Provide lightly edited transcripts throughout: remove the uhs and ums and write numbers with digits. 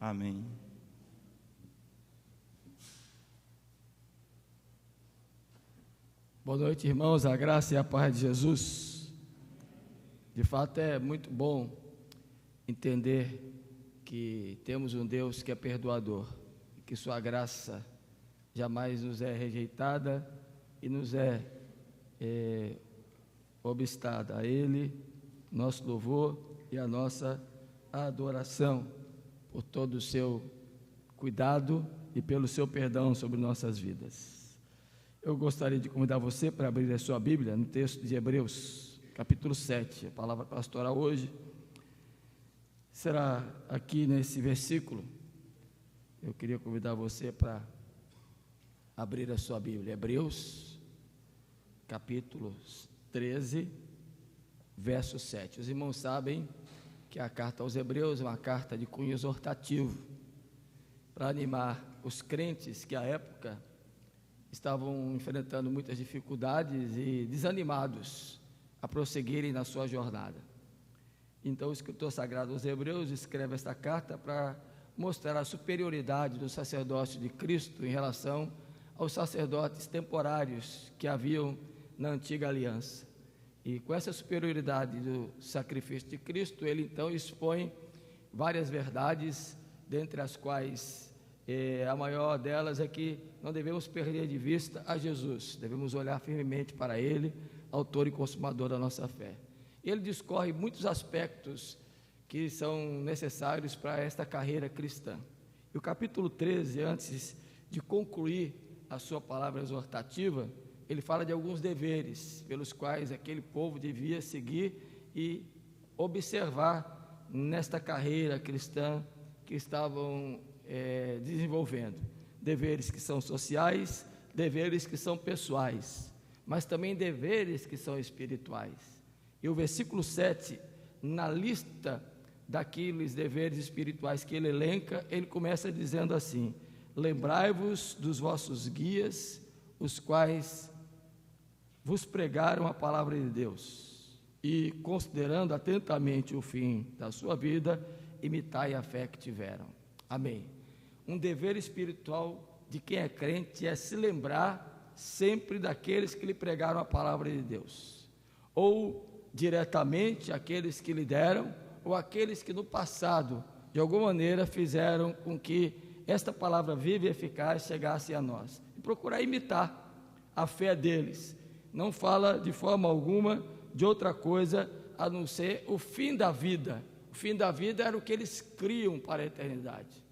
Amém. Boa noite, irmãos, a graça e a paz de Jesus. De fato é muito bom entender que temos um Deus que é perdoador, que sua graça jamais nos é rejeitada e nos é obstada. A Ele, nosso louvor e a nossa adoração por todo o seu cuidado e pelo seu perdão sobre nossas vidas. Eu gostaria de convidar você para abrir a sua Bíblia no texto de Hebreus, capítulo 7. A palavra pastoral hoje será aqui nesse versículo. Eu queria convidar você para abrir a sua Bíblia. Hebreus, capítulo 13, verso 7. Os irmãos sabem que a carta aos Hebreus é uma carta de cunho exortativo para animar os crentes que à época estavam enfrentando muitas dificuldades e desanimados a prosseguirem na sua jornada. Então o escritor sagrado aos Hebreus escreve esta carta para mostrar a superioridade do sacerdócio de Cristo em relação aos sacerdotes temporários que haviam na antiga aliança. E com essa superioridade do sacrifício de Cristo, ele então expõe várias verdades, dentre as quais a maior delas é que não devemos perder de vista a Jesus, devemos olhar firmemente para Ele, autor e consumador da nossa fé. Ele discorre muitos aspectos que são necessários para esta carreira cristã. E o capítulo 13, antes de concluir a sua palavra exortativa, ele fala de alguns deveres pelos quais aquele povo devia seguir e observar nesta carreira cristã que estavam desenvolvendo. Deveres que são sociais, deveres que são pessoais, mas também deveres que são espirituais. E o versículo 7, na lista daqueles deveres espirituais que ele elenca, ele começa dizendo assim: lembrai-vos dos vossos guias, os quais vos pregaram a palavra de Deus, e considerando atentamente o fim da sua vida, imitai a fé que tiveram. Amém. Um dever espiritual de quem é crente é se lembrar sempre daqueles que lhe pregaram a palavra de Deus, ou diretamente aqueles que lhe deram, ou aqueles que no passado, de alguma maneira, fizeram com que esta palavra viva e eficaz chegasse a nós, e procurar imitar a fé deles. Não fala de forma alguma de outra coisa a não ser o fim da vida. O fim da vida era o que eles criam para a eternidade.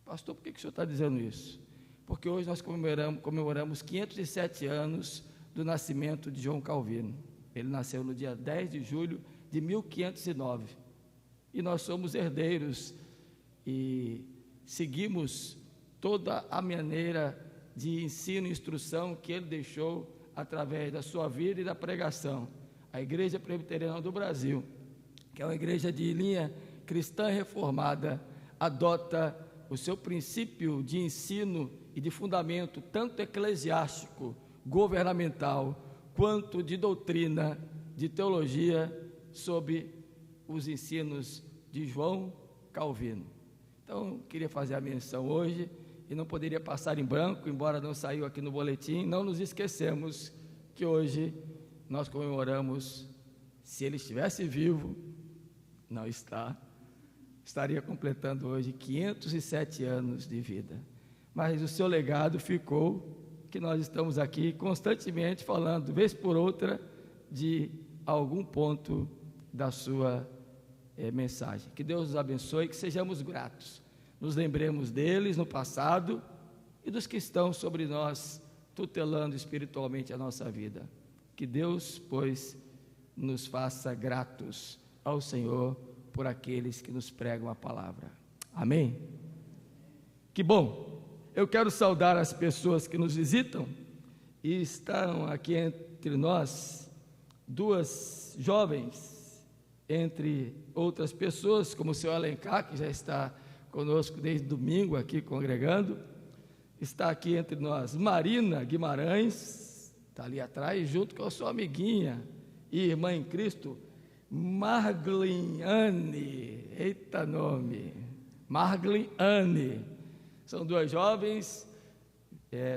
Pastor, por que o senhor está dizendo isso? Porque hoje nós comemoramos 507 anos do nascimento de João Calvino. Ele nasceu no dia 10 de julho de 1509. E nós somos herdeiros e seguimos toda a maneira de ensino e instrução que ele deixou através da sua vida e da pregação. A Igreja Presbiteriana do Brasil, que é uma igreja de linha cristã reformada, adota o seu princípio de ensino e de fundamento, tanto eclesiástico, governamental, quanto de doutrina, de teologia, sob os ensinos de João Calvino. Então, queria fazer a menção hoje, e não poderia passar em branco, embora não saiu aqui no boletim. Não nos esquecemos que hoje nós comemoramos, se ele estivesse vivo, não está, estaria completando hoje 507 anos de vida, mas o seu legado ficou, que nós estamos aqui constantemente falando, vez por outra, de algum ponto da sua mensagem. Que Deus nos abençoe, que sejamos gratos, nos lembremos deles no passado e dos que estão sobre nós, tutelando espiritualmente a nossa vida. Que Deus, pois, nos faça gratos ao Senhor por aqueles que nos pregam a palavra. Amém? Que bom! Eu quero saudar as pessoas que nos visitam, e estão aqui entre nós duas jovens, entre outras pessoas, como o senhor Alencar, que já está conosco desde domingo aqui congregando. Está aqui entre nós Marina Guimarães, está ali atrás, junto com a sua amiguinha e irmã em Cristo, Margliane, eita nome, Marglin Anne. São duas jovens,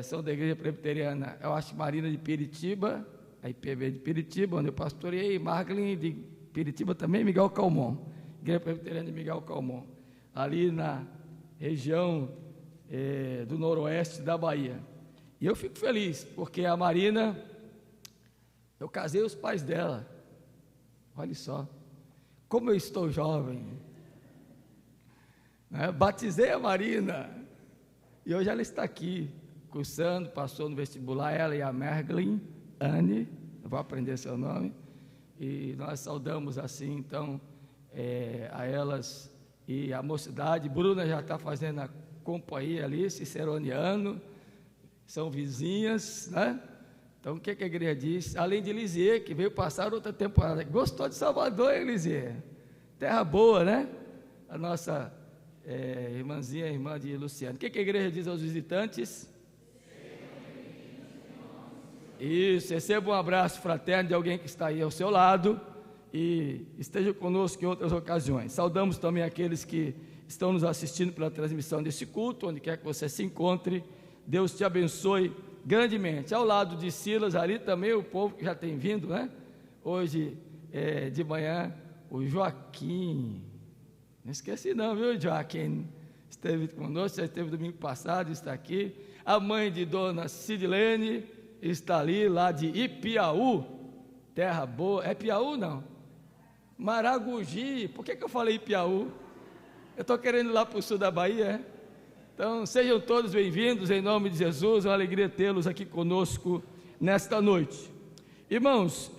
são da igreja presbiteriana, eu acho, Marina de Piritiba, a IPB de Piritiba, onde eu pastoreei, Marglin de Piritiba também, Miguel Calmon, igreja presbiteriana de Miguel Calmon, ali na região do noroeste da Bahia. E eu fico feliz, porque a Marina, eu casei os pais dela, olha só, como eu estou jovem, né? Batizei a Marina, e hoje ela está aqui, cursando, passou no vestibular, ela e a Marglin Anne, eu vou aprender seu nome, e nós saudamos assim, então, a elas e a mocidade. Bruna já está fazendo a companhia ali, ciceroniano, são vizinhas, né? Então, o que a igreja diz? Além de Lisier, que veio passar outra temporada, gostou de Salvador, hein, Lisier? Terra boa, né? A nossa irmãzinha, irmã de Luciano. O que a igreja diz aos visitantes? Isso, receba um abraço fraterno de alguém que está aí ao seu lado e esteja conosco em outras ocasiões. Saudamos também aqueles que estão nos assistindo pela transmissão desse culto, onde quer que você se encontre. Deus te abençoe grandemente. Ao lado de Silas, ali também o povo que já tem vindo, né? Hoje de manhã, o Joaquim, não esqueci não, viu, Joaquim? Esteve conosco, já esteve domingo passado, está aqui. A mãe de dona Sidilene está ali, lá de Ipiaú, terra boa. É Piauí, não? Maragogi. Por que eu falei Ipiaú? Eu estou querendo ir lá para o sul da Bahia, Então, sejam todos bem-vindos, em nome de Jesus. É uma alegria tê-los aqui conosco nesta noite. Irmãos,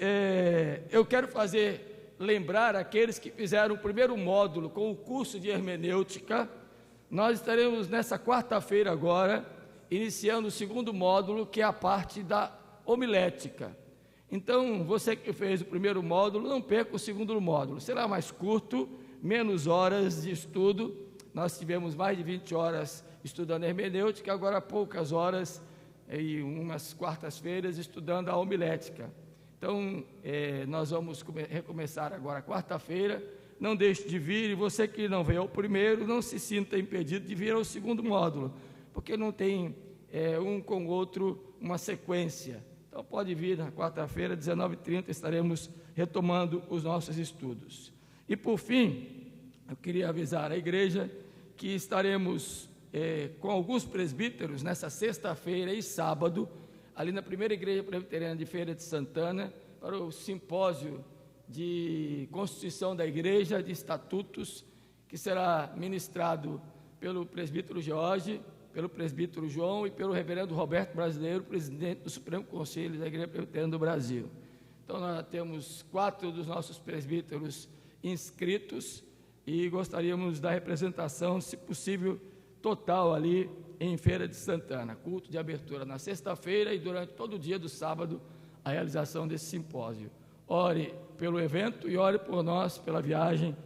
eu quero lembrar aqueles que fizeram o primeiro módulo com o curso de hermenêutica. Nós estaremos nessa quarta-feira agora, iniciando o segundo módulo, que é a parte da homilética. Então, você que fez o primeiro módulo, não perca o segundo módulo. Será mais curto, menos horas de estudo. Nós tivemos mais de 20 horas estudando hermenêutica, agora poucas horas, e umas quartas-feiras, estudando a homilética. Então, nós vamos recomeçar agora quarta-feira. Não deixe de vir, e você que não veio ao primeiro, não se sinta impedido de vir ao segundo módulo, porque não tem um com o outro uma sequência. Então, pode vir na quarta-feira, 19h30, estaremos retomando os nossos estudos. E, por fim, eu queria avisar a igreja que estaremos com alguns presbíteros nessa sexta-feira e sábado, ali na primeira igreja presbiteriana de Feira de Santana, para o simpósio de constituição da igreja, de estatutos, que será ministrado pelo presbítero Jorge, pelo presbítero João e pelo reverendo Roberto Brasileiro, presidente do Supremo Conselho da Igreja Presbiteriana do Brasil. Então, nós temos 4 dos nossos presbíteros inscritos e gostaríamos da representação, se possível, total ali em Feira de Santana, culto de abertura na sexta-feira e durante todo o dia do sábado, a realização desse simpósio. Ore pelo evento e ore por nós, pela viagem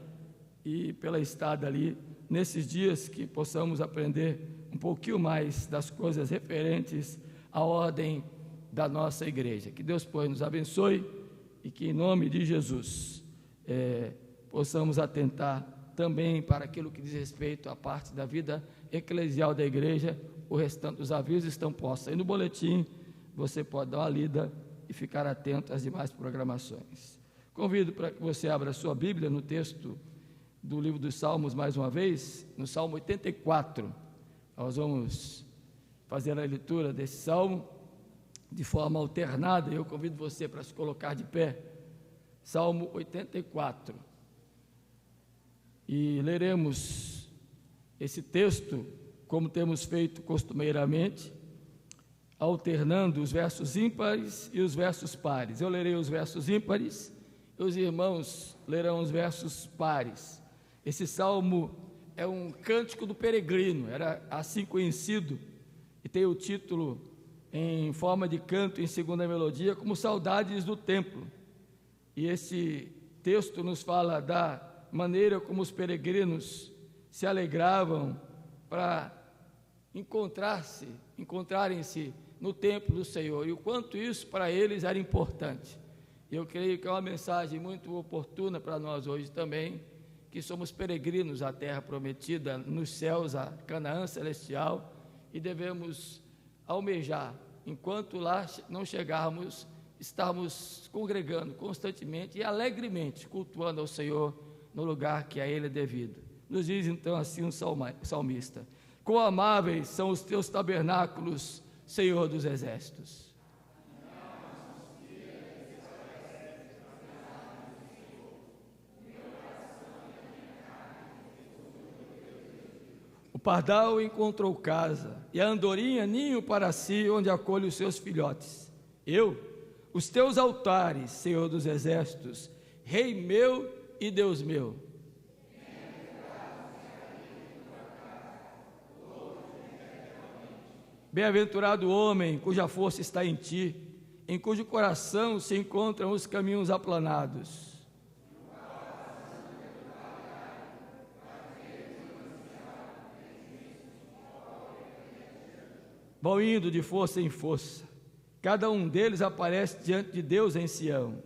e pela estada ali, nesses dias, que possamos aprender um pouquinho mais das coisas referentes à ordem da nossa igreja. Que Deus, pois, nos abençoe e que, em nome de Jesus, possamos atentar também para aquilo que diz respeito à parte da vida eclesial da igreja. O restante dos avisos estão postos aí no boletim, você pode dar uma lida e ficar atento às demais programações. Convido para que você abra a sua Bíblia no texto do livro dos Salmos, mais uma vez, no Salmo 84. Nós vamos fazer a leitura desse Salmo de forma alternada, e eu convido você para se colocar de pé. Salmo 84. E leremos esse texto, como temos feito costumeiramente, alternando os versos ímpares e os versos pares. Eu lerei os versos ímpares, e os irmãos lerão os versos pares. Esse salmo é um cântico do peregrino, era assim conhecido, e tem o título em forma de canto em segunda melodia, como Saudades do Templo. E esse texto nos fala da maneira como os peregrinos se alegravam para encontrarem-se no templo do Senhor, e o quanto isso para eles era importante. Eu creio que é uma mensagem muito oportuna para nós hoje também, que que somos peregrinos à terra prometida, nos céus, a Canaã celestial, e devemos almejar, enquanto lá não chegarmos, estarmos congregando constantemente e alegremente, cultuando ao Senhor no lugar que a Ele é devido. Nos diz então assim um salmista: quão amáveis são os teus tabernáculos, Senhor dos exércitos. O pardal encontrou casa, e a andorinha ninho para si, onde acolhe os seus filhotes. Os teus altares, Senhor dos exércitos, Rei meu e Deus meu. Bem-aventurado o homem cuja força está em ti, em cujo coração se encontram os caminhos aplanados. Vão indo de força em força, cada um deles aparece diante de Deus em Sião.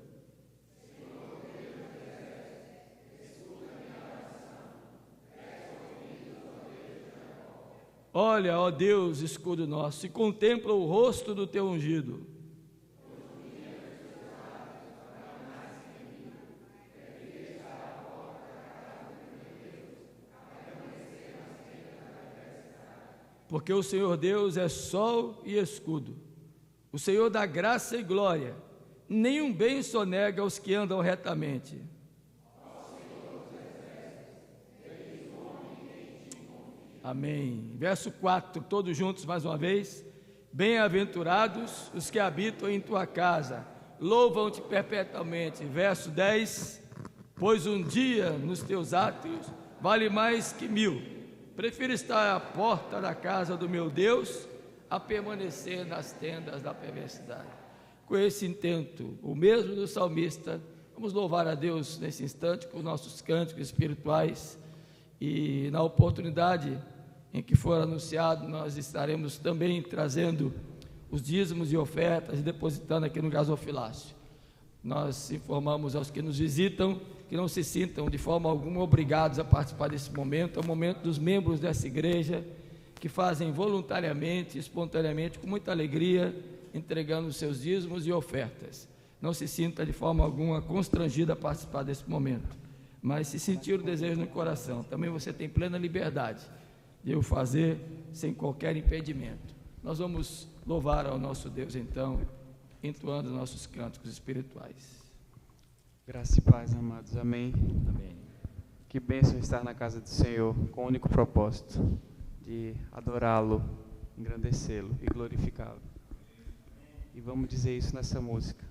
Olha, ó Deus, escudo nosso, e contempla o rosto do teu ungido. Porque o Senhor Deus é sol e escudo, o Senhor dá graça e glória, nenhum bem sonega aos que andam retamente. Amém. Verso 4, todos juntos mais uma vez. Bem-aventurados os que habitam em tua casa, louvam-te perpetuamente. Verso 10, pois um dia nos teus átrios vale mais que 1000. Prefiro estar à porta da casa do meu Deus a permanecer nas tendas da perversidade. Com esse intento, o mesmo do salmista, vamos louvar a Deus nesse instante com nossos cânticos espirituais, e na oportunidade em que for anunciado, nós estaremos também trazendo os dízimos e ofertas e depositando aqui no gasofilácio. Nós informamos aos que nos visitam que não se sintam de forma alguma obrigados a participar desse momento. É o momento dos membros dessa igreja que fazem voluntariamente, espontaneamente, com muita alegria, entregando os seus dízimos e ofertas. Não se sinta de forma alguma constrangido a participar desse momento, mas se sentir o desejo no coração, também você tem plena liberdade de o fazer sem qualquer impedimento. Nós vamos louvar ao nosso Deus então, entoando nossos cânticos espirituais. Graça e paz, amados. Amém. Amém. Que bênção estar na casa do Senhor, com o único propósito de adorá-lo, engrandecê-lo e glorificá-lo. E vamos dizer isso nessa música.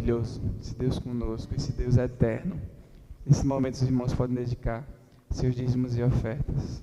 maravilhoso, esse Deus conosco, esse Deus eterno. Nesse momento os irmãos podem dedicar seus dízimos e ofertas.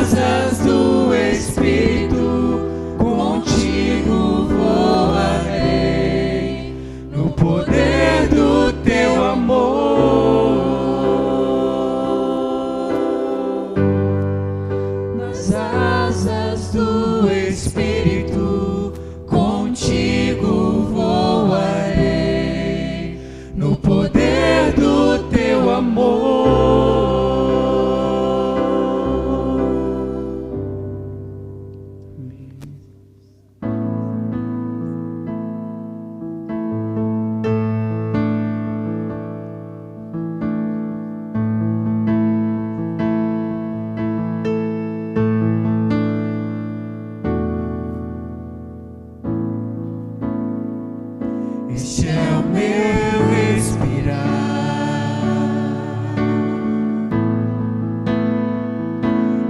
asas do Espírito, contigo voarei, no poder do teu amor. Nas asas do Espírito, contigo voarei, no poder do teu amor. Este é o meu respirar,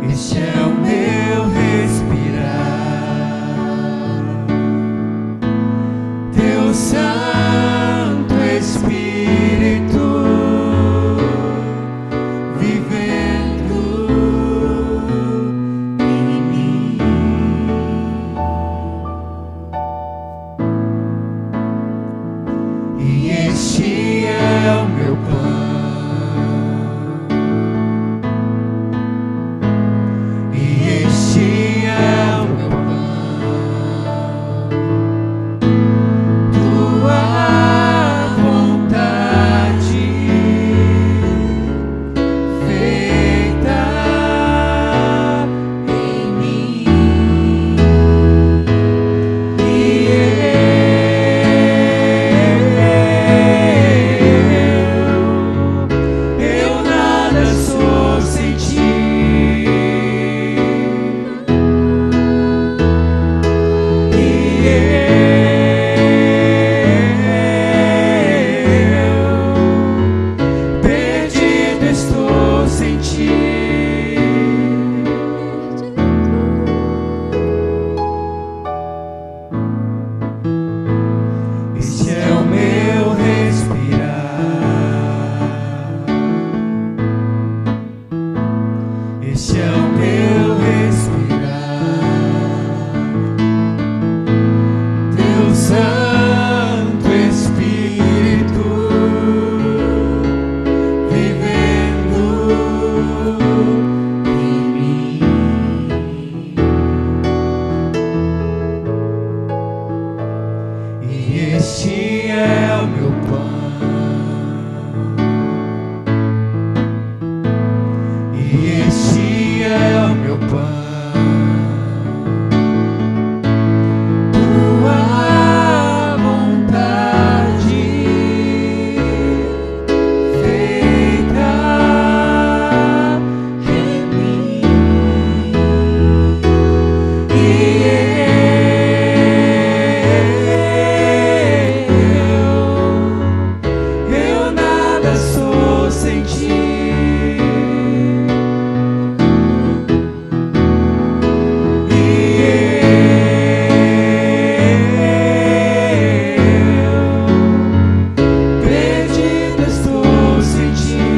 este é o meu respirar, teu Santo Espírito vivendo em mim. E este é o meu pão, e este é o meu pão, tua vontade feita em mim. Eu nada sou sem ti. Perdido estou sem ti. Este é o meu respirar, este é o meu respirar, teu Santo Espírito vivendo em mim. E este é o meu pão, e este é o meu pão, tua vontade feita em mim. Eu nada sou sem ti. Perdido estou sem ti.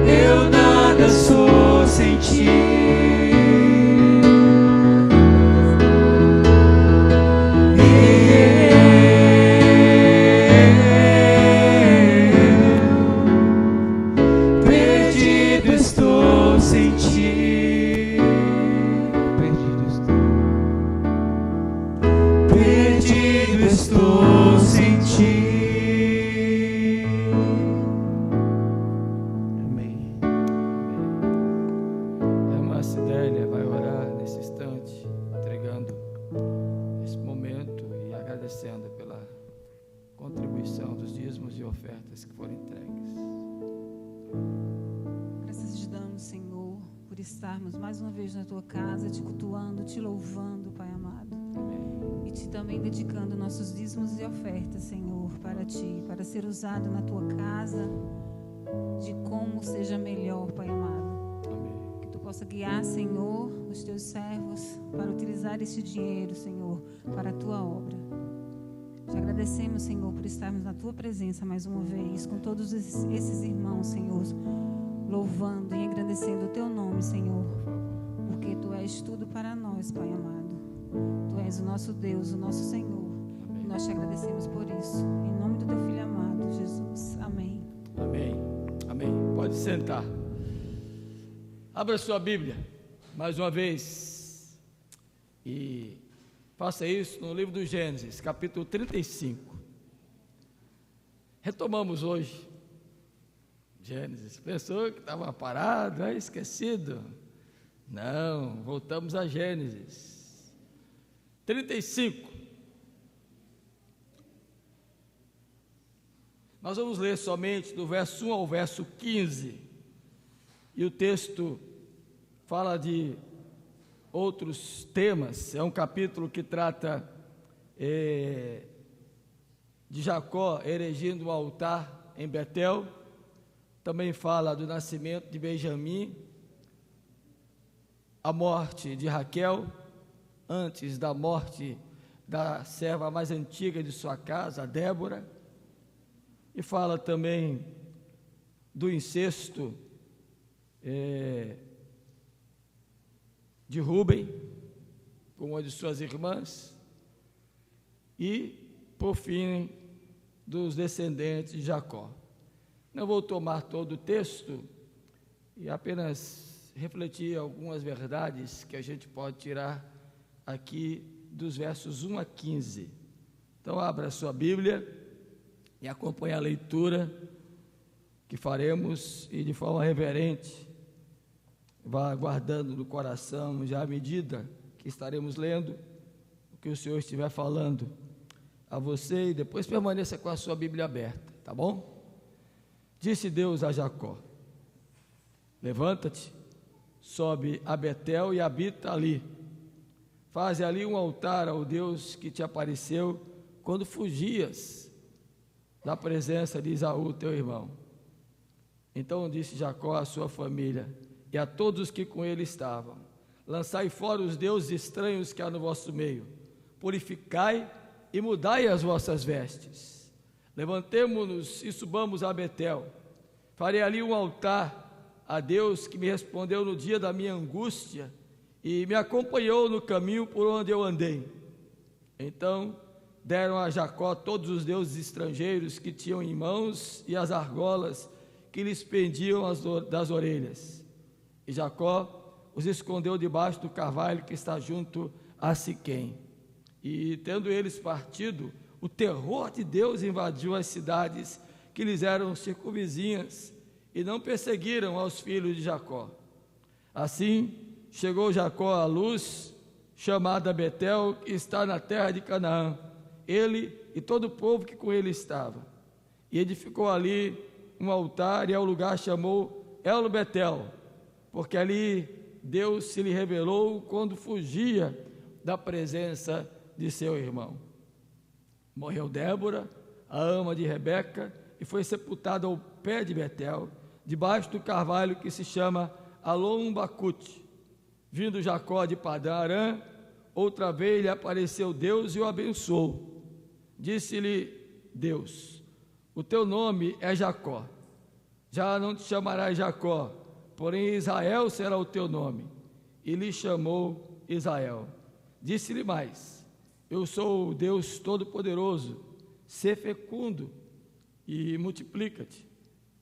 Eu nada sou sem ti. Perdido estou sem ti. Perdido estou. Perdido estou sem ti. Amém. A irmã Cidélia vai orar nesse instante, entregando esse momento e agradecendo pela contribuição dos dízimos e ofertas que foram entregues. Graças te damos, Senhor, por estarmos mais uma vez na tua casa, te cultuando, te louvando, Pai amado. E te também dedicando nossos dízimos e ofertas, Senhor, para ti, para ser usado na tua casa, de como seja melhor, Pai amado. Que tu possa guiar, Senhor, os teus servos para utilizar esse dinheiro, Senhor, para a tua obra. Te agradecemos, Senhor, por estarmos na tua presença mais uma vez, com todos esses irmãos, Senhor, louvando e engrandecendo o teu nome, Senhor, porque tu és tudo para nós, Pai amado. Tu és o nosso Deus, o nosso Senhor. E nós te agradecemos por isso. Em nome do teu Filho amado, Jesus. Amém. Amém. Amém. Pode sentar. Abra sua Bíblia, mais uma vez, e faça isso no livro do Gênesis, capítulo 35. Retomamos hoje Gênesis. Pensou que estava parado, esquecido? Não, voltamos a Gênesis 35. Nós vamos ler somente do verso 1 ao verso 15. E o texto fala de outros temas. É um capítulo que trata de Jacó erigindo um altar em Betel. Também fala do nascimento de Benjamim, a morte de Raquel, antes da morte da serva mais antiga de sua casa, Débora, e fala também do incesto de Rúben com uma de suas irmãs, e, por fim, dos descendentes de Jacó. Não vou tomar todo o texto e apenas refletir algumas verdades que a gente pode tirar aqui dos versos 1 a 15. Então, abra a sua Bíblia e acompanhe a leitura que faremos, e de forma reverente vá guardando no coração, já à medida que estaremos lendo o que o Senhor estiver falando a você, e depois permaneça com a sua Bíblia aberta, tá bom? Disse Deus a Jacó: levanta-te, sobe a Betel e habita ali. Faze ali um altar ao Deus que te apareceu quando fugias da presença de Esaú, teu irmão. Então disse Jacó à sua família e a todos os que com ele estavam: lançai fora os deuses estranhos que há no vosso meio, purificai e mudai as vossas vestes. Levantemo-nos e subamos a Betel. Farei ali um altar a Deus que me respondeu no dia da minha angústia e me acompanhou no caminho por onde eu andei. Então deram a Jacó todos os deuses estrangeiros que tinham em mãos e as argolas que lhes pendiam das orelhas. E Jacó os escondeu debaixo do carvalho que está junto a Siquém. E tendo eles partido, o terror de Deus invadiu as cidades que lhes eram circunvizinhas, e não perseguiram aos filhos de Jacó. Assim chegou Jacó à luz, chamada Betel, que está na terra de Canaã, ele e todo o povo que com ele estava. E edificou ali um altar, e ao lugar chamou El Betel, porque ali Deus se lhe revelou quando fugia da presença de seu irmão. Morreu Débora, a ama de Rebeca, e foi sepultada ao pé de Betel, debaixo do carvalho que se chama Alon-Bacute. Vindo Jacó de Padã Arã, outra vez lhe apareceu Deus e o abençoou. Disse-lhe Deus: o teu nome é Jacó, já não te chamarás Jacó, porém Israel será o teu nome. E lhe chamou Israel. Disse-lhe mais: eu sou o Deus Todo-Poderoso, sê fecundo e multiplica-te.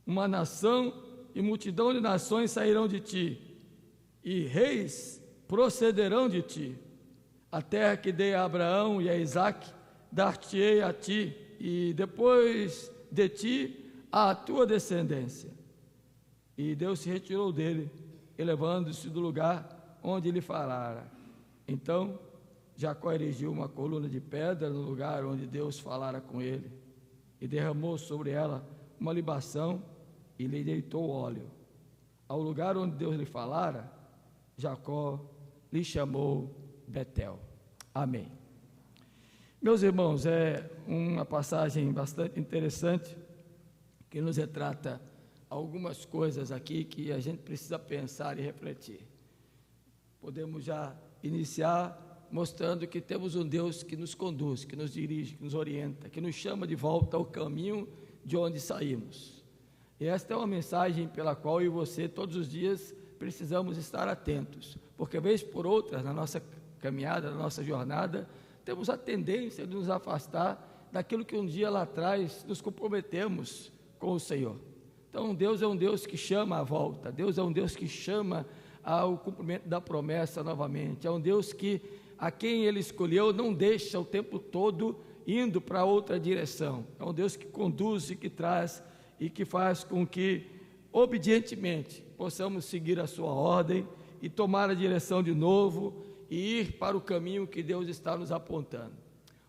Uma nação e multidão de nações sairão de ti, e reis procederão de ti. A terra que dei a Abraão e a Isaque, dar-te-ei a ti, e depois de ti, a tua descendência. E Deus se retirou dele, elevando-se do lugar onde lhe falara. Então Jacó erigiu uma coluna de pedra no lugar onde Deus falara com ele, e derramou sobre ela uma libação e lhe deitou óleo. Ao lugar onde Deus lhe falara, Jacó lhe chamou Betel. Amém. Meus irmãos, é uma passagem bastante interessante que nos retrata algumas coisas aqui que a gente precisa pensar e refletir. Podemos já iniciar mostrando que temos um Deus que nos conduz, que nos dirige, que nos orienta, que nos chama de volta ao caminho de onde saímos. E esta é uma mensagem pela qual eu e você, todos os dias, precisamos estar atentos, porque vez por outra, na nossa caminhada, na nossa jornada, temos a tendência de nos afastar daquilo que um dia lá atrás nos comprometemos com o Senhor. Então, Deus é um Deus que chama à volta, Deus é um Deus que chama ao cumprimento da promessa novamente, é um Deus que, a quem Ele escolheu, não deixa o tempo todo indo para outra direção, é um Deus que conduz e que traz e que faz com que, obedientemente, possamos seguir a sua ordem e tomar a direção de novo e ir para o caminho que Deus está nos apontando.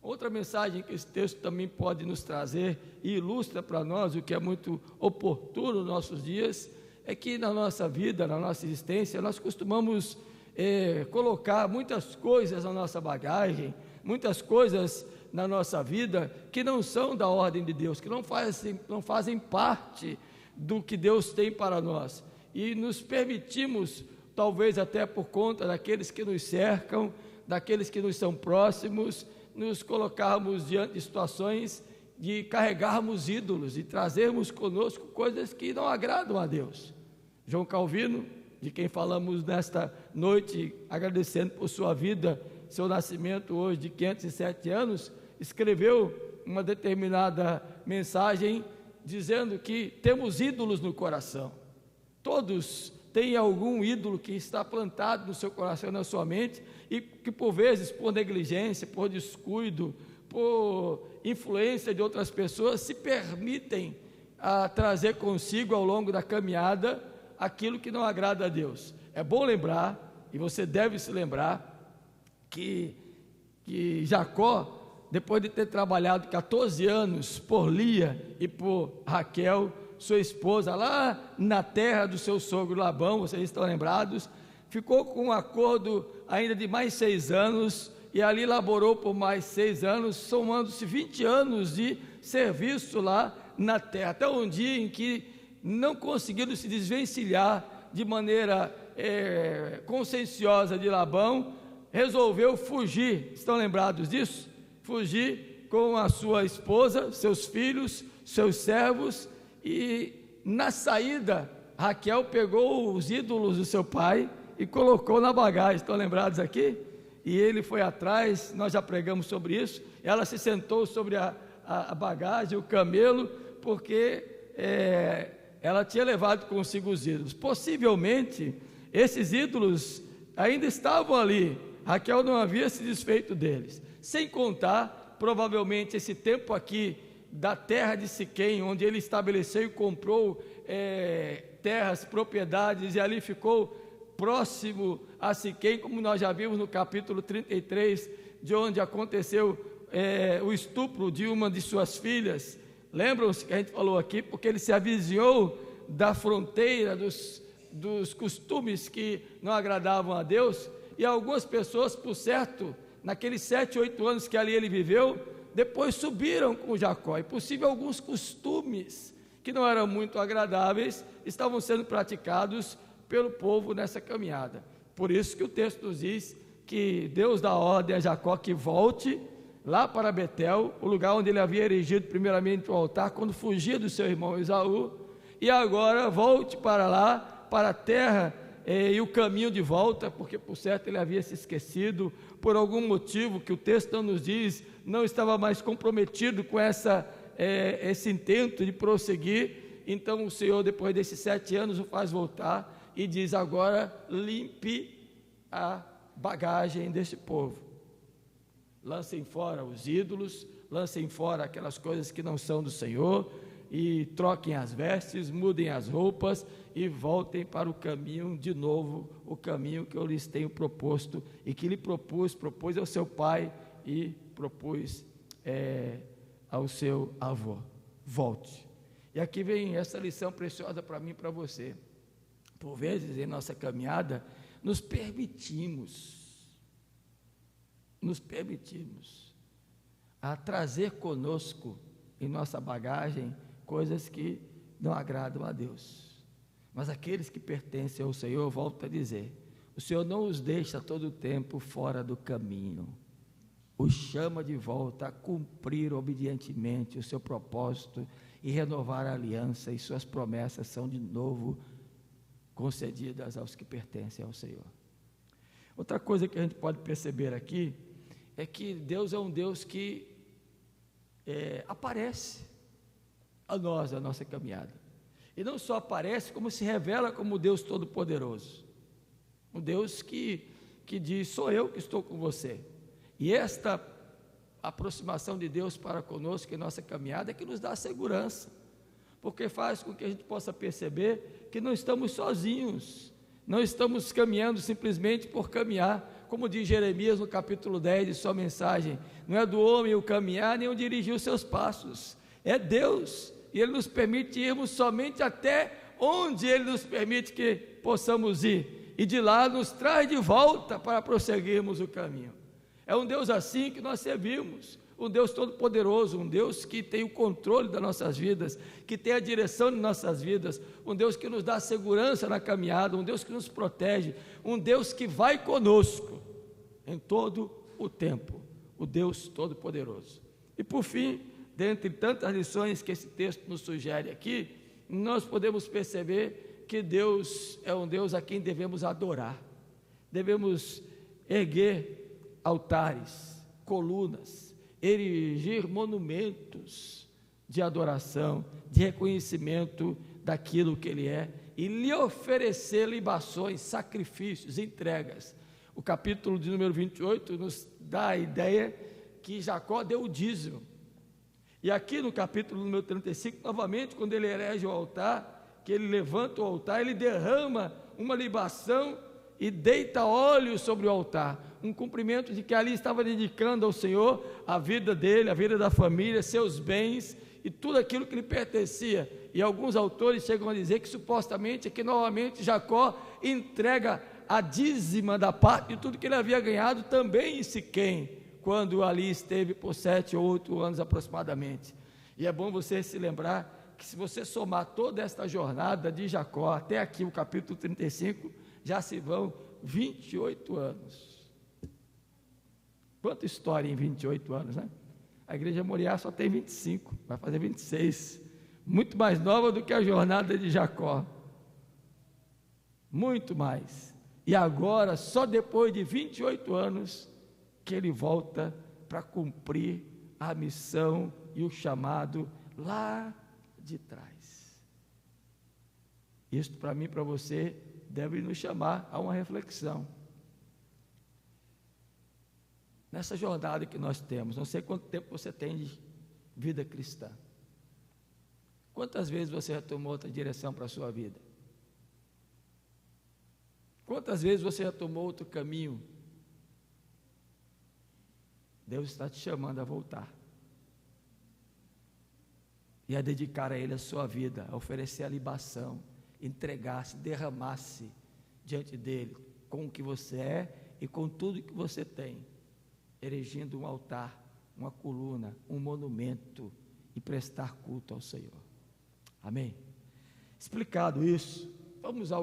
Outra mensagem que esse texto também pode nos trazer e ilustra para nós o que é muito oportuno nos nossos dias, é que na nossa vida, na nossa existência, nós costumamos colocar muitas coisas na nossa bagagem, muitas coisas na nossa vida que não são da ordem de Deus, que não fazem parte do que Deus tem para nós, e nos permitimos, talvez até por conta daqueles que nos cercam, daqueles que nos são próximos, nos colocarmos diante de situações de carregarmos ídolos e trazermos conosco coisas que não agradam a Deus. João Calvino, de quem falamos nesta noite, agradecendo por sua vida, seu nascimento hoje de 507 anos, escreveu uma determinada mensagem dizendo que temos ídolos no coração. Todos têm algum ídolo que está plantado no seu coração, na sua mente, e que por vezes, por negligência, por descuido, por influência de outras pessoas, se permitem trazer consigo ao longo da caminhada aquilo que não agrada a Deus. É bom lembrar, e você deve se lembrar, que Jacó, depois de ter trabalhado 14 anos por Lia e por Raquel, sua esposa, lá na terra do seu sogro Labão, vocês estão lembrados, ficou com um acordo ainda de mais 6 anos, e ali laborou por mais 6 anos, somando-se 20 anos de serviço lá na terra, até um dia em que, não conseguindo se desvencilhar de maneira conscienciosa de Labão, resolveu fugir. Estão lembrados disso? Fugir com a sua esposa, seus filhos, seus servos, e na saída Raquel pegou os ídolos do seu pai e colocou na bagagem. Estão lembrados aqui? E ele foi atrás, nós já pregamos sobre isso. Ela se sentou sobre a bagagem, o camelo, porque ela tinha levado consigo os ídolos. Possivelmente esses ídolos ainda estavam ali, Raquel não havia se desfeito deles, sem contar provavelmente esse tempo aqui da terra de Siquém, onde ele estabeleceu e comprou terras, propriedades, e ali ficou próximo a Siquém, como nós já vimos no capítulo 33, de onde aconteceu o estupro de uma de suas filhas. Lembram-se que a gente falou aqui, porque ele se avizinhou da fronteira dos costumes que não agradavam a Deus, e algumas pessoas, por certo, naqueles 7, 8 anos que ali ele viveu, depois subiram com Jacó, e possível alguns costumes que não eram muito agradáveis estavam sendo praticados pelo povo nessa caminhada. Por isso que o texto nos diz que Deus dá ordem a Jacó que volte lá para Betel, o lugar onde ele havia erigido primeiramente o altar quando fugia do seu irmão Esaú, e agora volte para lá, para a terra e o caminho de volta, porque por certo ele havia se esquecido, por algum motivo que o texto não nos diz, não estava mais comprometido com esse intento de prosseguir. Então o Senhor, depois desses 7 anos, o faz voltar e diz: agora limpe a bagagem desse povo, lancem fora os ídolos, lancem fora aquelas coisas que não são do Senhor, e troquem as vestes, mudem as roupas e voltem para o caminho de novo, o caminho que eu lhes tenho proposto e que lhe propus ao seu pai e propus ao seu avô. Volte. E aqui vem essa lição preciosa para mim e para você. Por vezes em nossa caminhada nos permitimos a trazer conosco em nossa bagagem coisas que não agradam a Deus. Mas aqueles que pertencem ao Senhor, volto a dizer, o Senhor não os deixa todo o tempo fora do caminho, os chama de volta a cumprir obedientemente o seu propósito e renovar a aliança, e suas promessas são de novo concedidas aos que pertencem ao Senhor. Outra coisa que a gente pode perceber aqui é que Deus é um Deus que aparece a nós, a nossa caminhada, e não só aparece, como se revela como Deus Todo-Poderoso, um Deus que diz: sou eu que estou com você. E esta aproximação de Deus para conosco em nossa caminhada é que nos dá segurança, porque faz com que a gente possa perceber que não estamos sozinhos, não estamos caminhando simplesmente por caminhar, como diz Jeremias no capítulo 10 de sua mensagem: não é do homem o caminhar, nem o dirigir os seus passos, é Deus, e Ele nos permite irmos somente até onde Ele nos permite que possamos ir, e de lá nos traz de volta para prosseguirmos o caminho. É um Deus assim que nós servimos, um Deus todo-poderoso, um Deus que tem o controle das nossas vidas, que tem a direção de nossas vidas, um Deus que nos dá segurança na caminhada, um Deus que nos protege, um Deus que vai conosco em todo o tempo, o Deus todo-poderoso. E por fim, dentre tantas lições que esse texto nos sugere aqui, nós podemos perceber que Deus é um Deus a quem devemos adorar, devemos erguer altares, colunas, erigir monumentos de adoração, de reconhecimento daquilo que Ele é, e lhe oferecer libações, sacrifícios, entregas. O capítulo de número 28 nos dá a ideia que Jacó deu o dízimo, e aqui no capítulo número 35, novamente, quando ele erege o altar, que ele levanta o altar, ele derrama uma libação e deita óleo sobre o altar, um cumprimento de que ali estava dedicando ao Senhor a vida dele, a vida da família, seus bens e tudo aquilo que lhe pertencia. E alguns autores chegam a dizer que supostamente aqui novamente Jacó entrega a dízima da parte de tudo que ele havia ganhado também em Siquém, quando ali esteve por 7 ou 8 anos aproximadamente. E é bom você se lembrar que se você somar toda esta jornada de Jacó até aqui o capítulo 35, já se vão 28 anos. Quanta história em 28 anos, né? A igreja Moriá só tem 25, vai fazer 26, muito mais nova do que a jornada de Jacó, muito mais. E agora, só depois de 28 anos, que ele volta para cumprir a missão e o chamado lá de trás. Isso para mim e para você deve nos chamar a uma reflexão. Nessa jornada que nós temos, não sei quanto tempo você tem de vida cristã. Quantas vezes você já tomou outra direção para a sua vida? Quantas vezes você já tomou outro caminho? Deus está te chamando a voltar e a dedicar a Ele a sua vida, a oferecer a libação, entregar-se, derramar-se diante dEle, com o que você é e com tudo que você tem, erigindo um altar, uma coluna, um monumento e prestar culto ao Senhor. Amém? Explicado isso, vamos a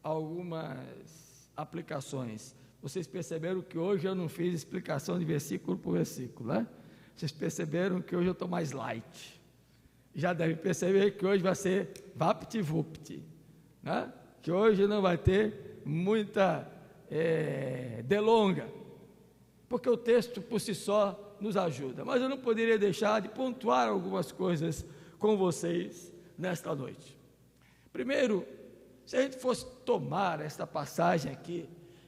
algumas aplicações. Vocês perceberam que hoje eu não fiz explicação de versículo por versículo, né? Vocês perceberam que hoje eu estou mais light. Já devem perceber que hoje vai ser vapt-vupt, né? Que hoje não vai ter muita delonga, porque o texto por si só nos ajuda, mas eu não poderia deixar de pontuar algumas coisas com vocês nesta noite. Primeiro, se a gente fosse tomar esta passagem aqui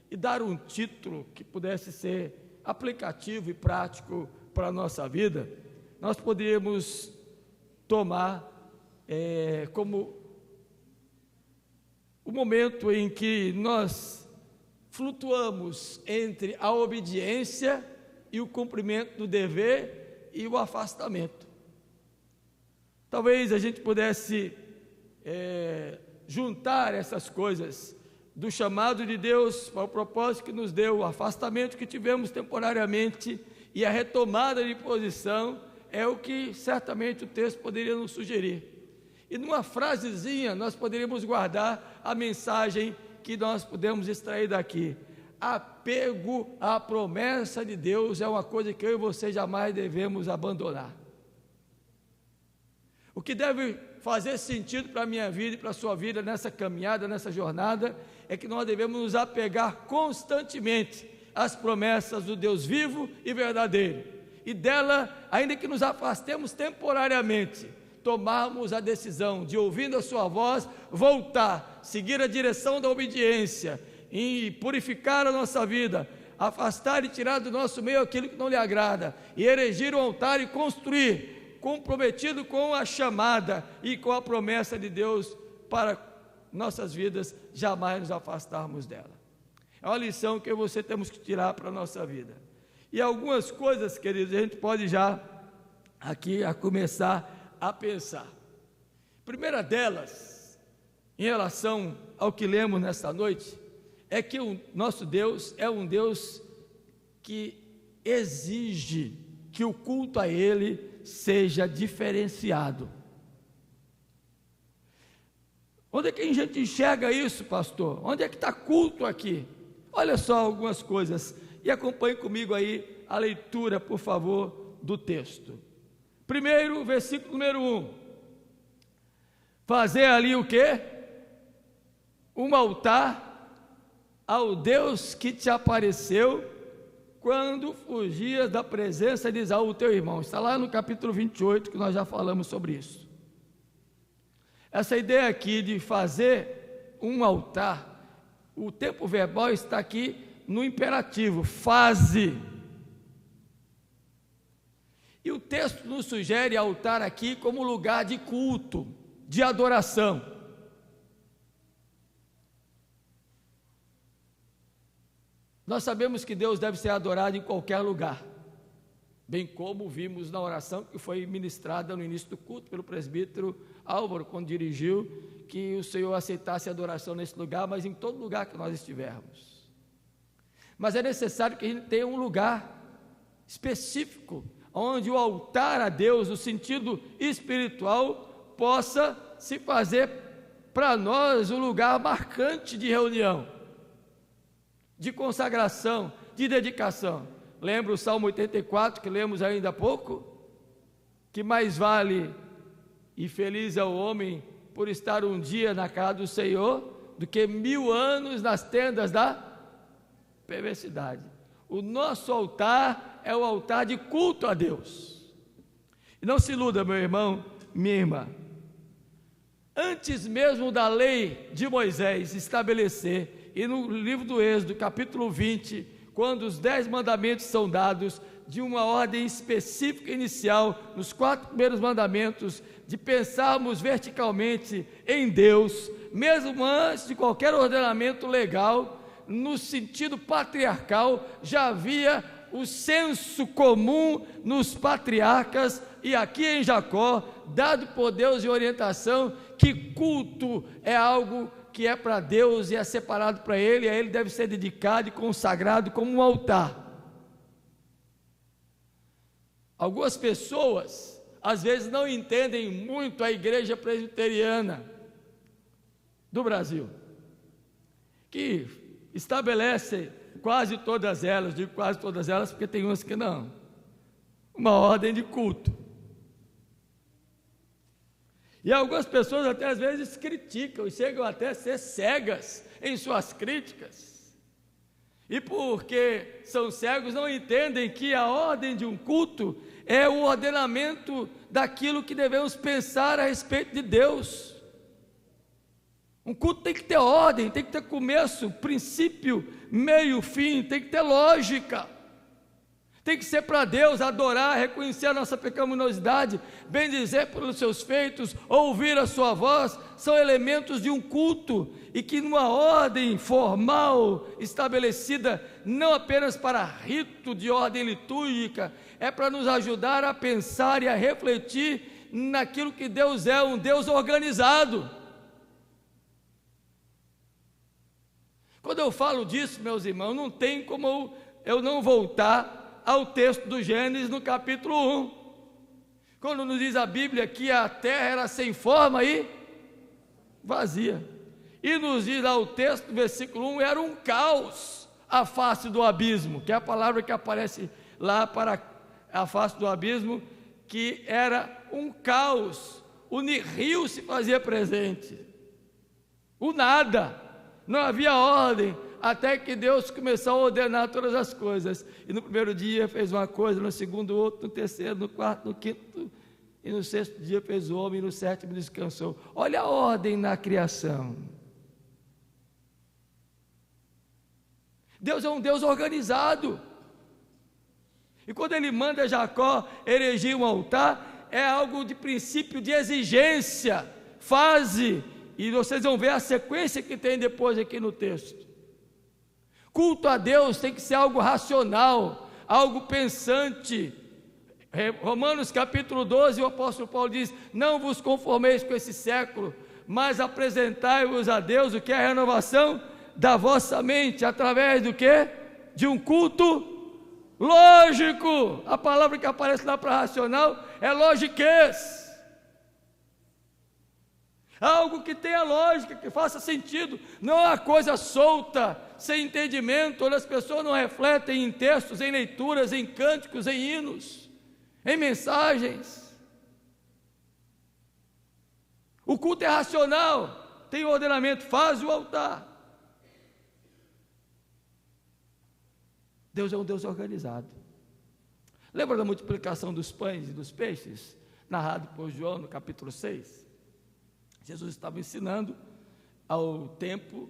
e dar um título que pudesse ser aplicativo e prático para a nossa vida, nós poderíamos tomar como o momento em que nós flutuamos entre a obediência e o cumprimento do dever e o afastamento. Talvez a gente pudesse juntar essas coisas do chamado de Deus para o propósito que nos deu, o afastamento que tivemos temporariamente e a retomada de posição, é o que certamente o texto poderia nos sugerir. E numa frasezinha nós poderíamos guardar a mensagem que nós podemos extrair daqui? Apego à promessa de Deus é uma coisa que eu e você jamais devemos abandonar. O que deve fazer sentido para a minha vida e para a sua vida nessa caminhada, nessa jornada, é que nós devemos nos apegar constantemente às promessas do Deus vivo e verdadeiro, e dela, ainda que nos afastemos temporariamente, tomarmos a decisão de, ouvindo a sua voz, voltar, seguir a direção da obediência, e purificar a nossa vida, afastar e tirar do nosso meio aquilo que não lhe agrada, e erigir um altar e construir, comprometido com a chamada e com a promessa de Deus para nossas vidas, jamais nos afastarmos dela. É uma lição que você temos que tirar para a nossa vida. E algumas coisas, queridos, a gente pode já aqui a começar a pensar. Primeira delas, em relação ao que lemos nesta noite, é que o nosso Deus é um Deus que exige que o culto a Ele seja diferenciado. Onde é que a gente enxerga isso, pastor? Onde é que está culto aqui? Olha só algumas coisas, e acompanhe comigo aí a leitura, por favor, do texto. Primeiro, versículo número 1. Fazer ali o quê? Um altar ao Deus que te apareceu quando fugias da presença de Esaú, teu irmão. Está lá no capítulo 28, que nós já falamos sobre isso. Essa ideia aqui de fazer um altar, o tempo verbal está aqui no imperativo, faze. E o texto nos sugere altar aqui como lugar de culto, de adoração. Nós sabemos que Deus deve ser adorado em qualquer lugar, bem como vimos na oração que foi ministrada no início do culto pelo presbítero Álvaro, quando dirigiu, que o Senhor aceitasse a adoração nesse lugar, mas em todo lugar que nós estivermos. Mas é necessário que a gente tenha um lugar específico, onde o altar a Deus, no sentido espiritual, possa se fazer para nós um lugar marcante de reunião, de consagração, de dedicação. Lembra o Salmo 84, que lemos ainda há pouco? Que mais vale e feliz é o homem por estar um dia na casa do Senhor, do que 1000 anos nas tendas da perversidade. O nosso altar é o altar de culto a Deus. E não se iluda, meu irmão, minha irmã. Antes mesmo da lei de Moisés estabelecer, e no livro do Êxodo, capítulo 20, quando os 10 mandamentos são dados, de uma ordem específica inicial, nos 4 primeiros mandamentos, de pensarmos verticalmente em Deus, mesmo antes de qualquer ordenamento legal, no sentido patriarcal, já havia o senso comum nos patriarcas, e aqui em Jacó, dado por Deus de orientação, que culto é algo que é para Deus e é separado para Ele, e a Ele deve ser dedicado e consagrado como um altar. Algumas pessoas, às vezes, não entendem muito a igreja presbiteriana do Brasil, que estabelece quase todas elas, digo quase todas elas porque tem umas que não, uma ordem de culto. E algumas pessoas até às vezes criticam e chegam até a ser cegas em suas críticas. E porque são cegos, não entendem que a ordem de um culto é o ordenamento daquilo que devemos pensar a respeito de Deus. Um culto tem que ter ordem, tem que ter começo, princípio, meio, fim, tem que ter lógica. Tem que ser para Deus, adorar, reconhecer a nossa pecaminosidade, bendizer pelos seus feitos, ouvir a sua voz, são elementos de um culto, e que numa ordem formal, estabelecida, não apenas para rito de ordem litúrgica, é para nos ajudar a pensar e a refletir naquilo que Deus é, um Deus organizado. Quando eu falo disso, meus irmãos, não tem como eu não voltar ao texto do Gênesis no capítulo 1, quando nos diz a Bíblia que a terra era sem forma e vazia, E nos diz lá o texto, versículo 1, era um caos a face do abismo, que é a palavra que aparece lá para a face do abismo, que era um caos. O rio se fazia presente, o nada, não havia ordem, até que Deus começou a ordenar todas as coisas. E no primeiro dia fez uma coisa, no segundo outra, no terceiro, no quarto, no quinto, e no sexto dia fez o homem, e no sétimo descansou. Olha a ordem na criação. Deus é um Deus organizado. E quando Ele manda Jacó erigir um altar, é algo de princípio de exigência, fase, e vocês vão ver a sequência que tem depois aqui no texto. Culto a Deus tem que ser algo racional, algo pensante. Romanos capítulo 12, o apóstolo Paulo diz: não vos conformeis com esse século, mas apresentai-vos a Deus, o que é a renovação da vossa mente, através do que? De um culto lógico. A palavra que aparece lá para racional é logiquez. Algo que tenha lógica, que faça sentido, não é uma coisa solta, sem entendimento, onde as pessoas não refletem em textos, em leituras, em cânticos, em hinos, em mensagens. O culto é racional, tem ordenamento, faz o altar. Deus é um Deus organizado. Lembra da multiplicação dos pães e dos peixes, narrado por João no capítulo 6? Jesus estava ensinando ao tempo,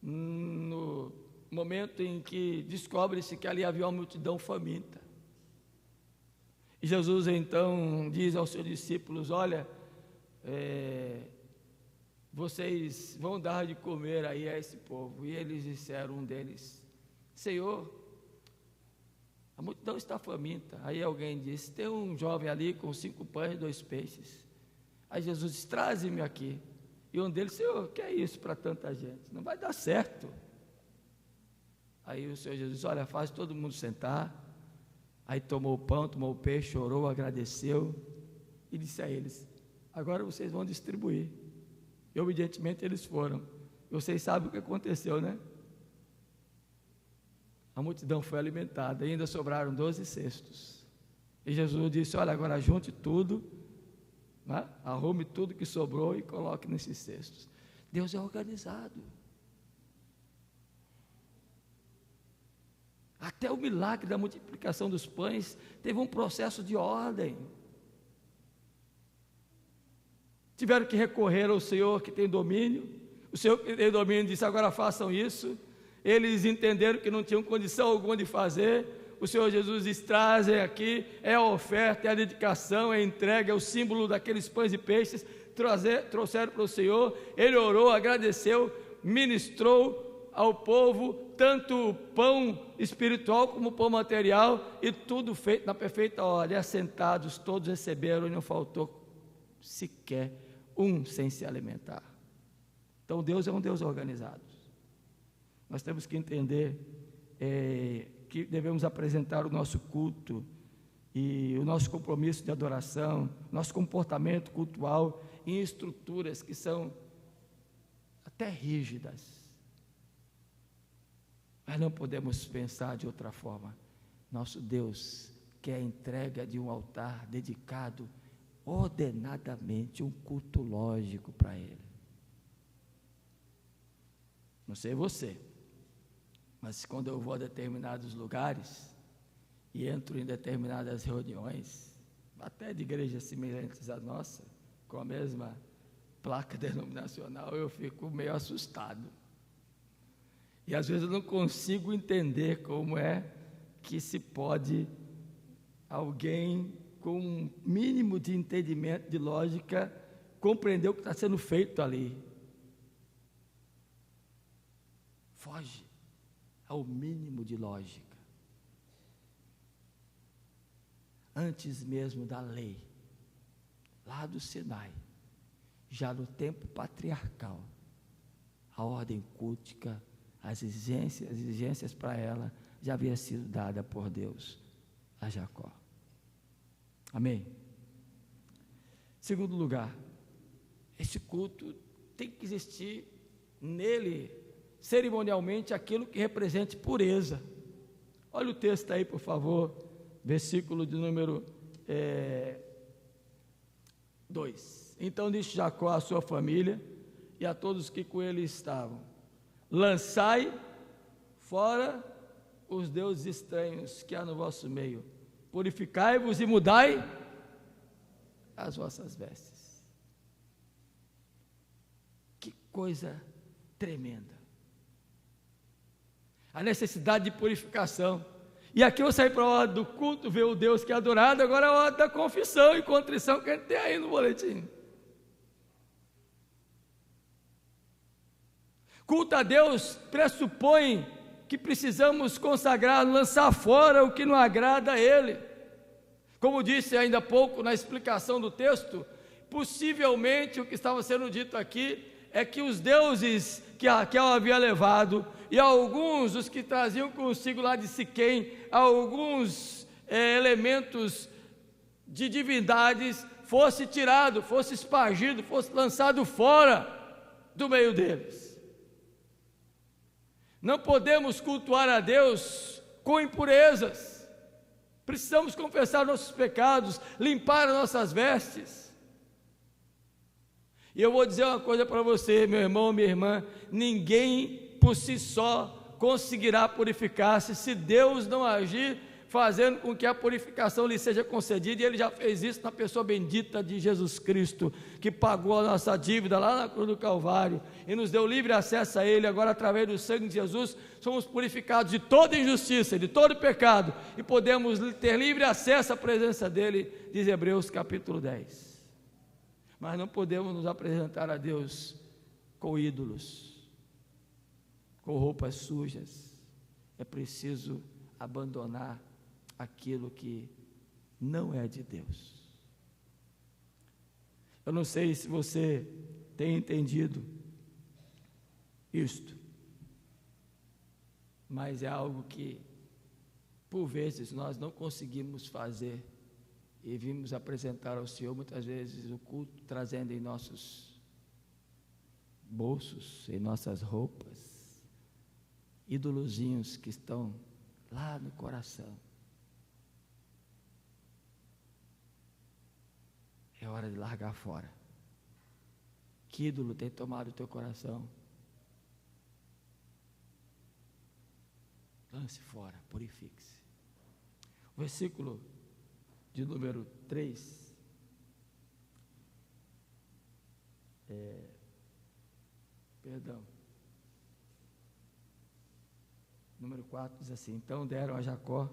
no momento em que descobre-se que ali havia uma multidão faminta. E Jesus então diz aos seus discípulos: olha, vocês vão dar de comer aí a esse povo. E eles disseram, um deles: Senhor, a multidão está faminta. Aí alguém disse: tem um jovem ali com 5 pães e 2 peixes. Aí Jesus disse: traze-me aqui. E um deles: Senhor, o que é isso para tanta gente? Não vai dar certo. Aí o Senhor Jesus disse: olha, faz todo mundo sentar. Aí tomou o pão, tomou o peixe, orou, agradeceu e disse a eles: agora vocês vão distribuir. E obedientemente eles foram. Vocês sabem o que aconteceu, né? A multidão foi alimentada, ainda sobraram 12 cestos. E Jesus disse: olha, agora junte tudo, né? Arrume tudo que sobrou e coloque nesses cestos. Deus é organizado. Até o milagre da multiplicação dos pães teve um processo de ordem. Tiveram que recorrer ao Senhor que tem domínio. O Senhor que tem domínio disse: agora façam isso. Eles entenderam que não tinham condição alguma de fazer. O Senhor Jesus diz: trazem aqui, é a oferta, é a dedicação, é a entrega, é o símbolo daqueles pães e peixes. Trouxeram para o Senhor, Ele orou, agradeceu, ministrou ao povo, tanto o pão espiritual como o pão material, e tudo feito na perfeita ordem. Assentados, todos receberam e não faltou sequer um sem se alimentar. Então Deus é um Deus organizado. Nós temos que entender que devemos apresentar o nosso culto e o nosso compromisso de adoração, nosso comportamento cultual em estruturas que são até rígidas. Mas não podemos pensar de outra forma. Nosso Deus quer a entrega de um altar dedicado ordenadamente, um culto lógico para Ele. Não sei você, mas quando eu vou a determinados lugares e entro em determinadas reuniões, até de igrejas semelhantes à nossa, com a mesma placa denominacional, eu fico meio assustado. E às vezes eu não consigo entender como é que se pode alguém com um mínimo de entendimento, de lógica, compreender o que está sendo feito ali. Foge ao mínimo de lógica. Antes mesmo da lei, lá do Sinai, já no tempo patriarcal, a ordem cultica, as exigências para ela já havia sido dada por Deus a Jacó. Amém? Segundo lugar, este culto tem que existir nele, cerimonialmente, aquilo que represente pureza. Olha o texto aí, por favor, versículo de número 2. Então disse Jacó à sua família e a todos que com ele estavam: lançai fora os deuses estranhos que há no vosso meio, purificai-vos e mudai as vossas vestes. Que coisa tremenda, a necessidade de purificação. E aqui eu saí para a hora do culto, ver o Deus que é adorado, agora é a hora da confissão e contrição que a gente tem aí no boletim. Culto a Deus pressupõe que precisamos consagrar, lançar fora o que não agrada a Ele. Como disse ainda há pouco na explicação do texto, possivelmente o que estava sendo dito aqui é que os deuses que Raquel havia levado, e alguns, os que traziam consigo lá de Siquém, alguns elementos de divindades, fosse tirado, fosse espargido, fosse lançado fora do meio deles. Não podemos cultuar a Deus com impurezas. Precisamos confessar nossos pecados, limpar as nossas vestes. E eu vou dizer uma coisa para você, meu irmão, minha irmã: ninguém por si só conseguirá purificar-se se Deus não agir, fazendo com que a purificação lhe seja concedida. E Ele já fez isso na pessoa bendita de Jesus Cristo, que pagou a nossa dívida lá na cruz do Calvário e nos deu livre acesso a Ele. Agora, através do sangue de Jesus, somos purificados de toda injustiça, de todo pecado, e podemos ter livre acesso à presença dEle, diz Hebreus capítulo 10. Mas não podemos nos apresentar a Deus com ídolos, com roupas sujas. É preciso abandonar aquilo que não é de Deus. Eu não sei se você tem entendido isto, mas é algo que, por vezes, nós não conseguimos fazer, e vimos apresentar ao Senhor, muitas vezes, o culto, trazendo em nossos bolsos, em nossas roupas, ídolozinhos que estão lá no coração. É hora de largar fora. Que ídolo tem tomado o teu coração? Lance fora, purifique-se. O versículo de número 3, número 4 diz assim: então deram a Jacó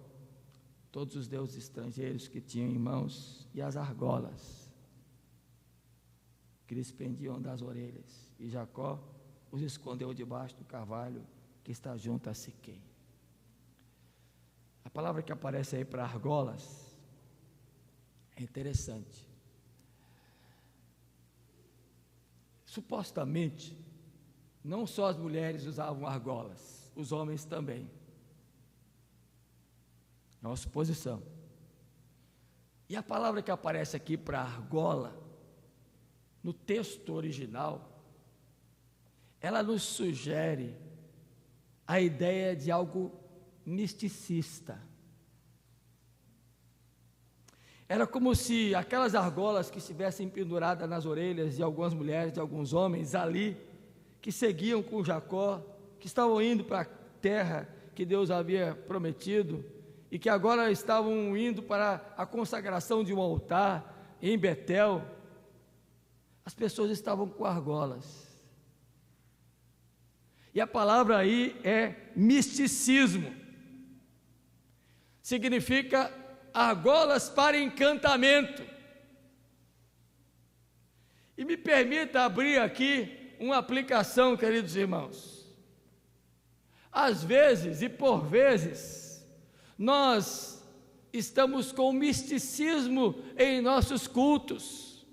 todos os deuses estrangeiros que tinham em mãos e as argolas que lhes pendiam das orelhas, e Jacó os escondeu debaixo do carvalho que está junto a Siquém. A palavra que aparece aí para argolas é interessante. Supostamente, não só as mulheres usavam argolas, os homens também. É uma suposição. E a palavra que aparece aqui para argola, no texto original, ela nos sugere a ideia de algo misticista. Era como se aquelas argolas que estivessem penduradas nas orelhas de algumas mulheres, de alguns homens ali, que seguiam com Jacó, que estavam indo para a terra que Deus havia prometido, e que agora estavam indo para a consagração de um altar em Betel. As pessoas estavam com argolas. E a palavra aí é misticismo. Significa argolas para encantamento. E me permita abrir aqui uma aplicação, queridos irmãos. Às vezes e por vezes, nós estamos com misticismo em nossos cultos.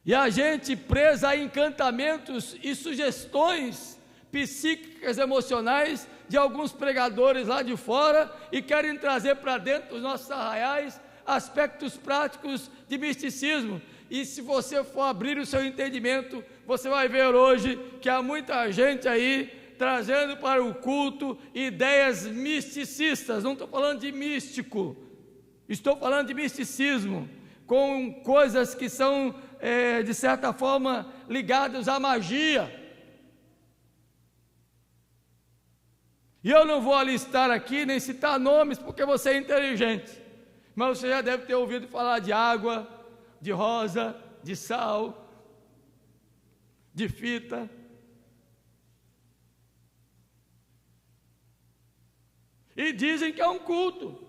E a gente presa a encantamentos e sugestões psíquicas, emocionais de alguns pregadores lá de fora, e querem trazer para dentro dos nossos arraiais aspectos práticos de misticismo, E se você for abrir o seu entendimento, você vai ver hoje que há muita gente aí trazendo para o culto ideias misticistas. Não estou falando de místico, estou falando de misticismo, com coisas que são, de certa forma, ligadas à magia. E eu não vou alistar aqui, nem citar nomes, porque você é inteligente, mas você já deve ter ouvido falar de água, de rosa, de sal, de fita. E dizem que é um culto.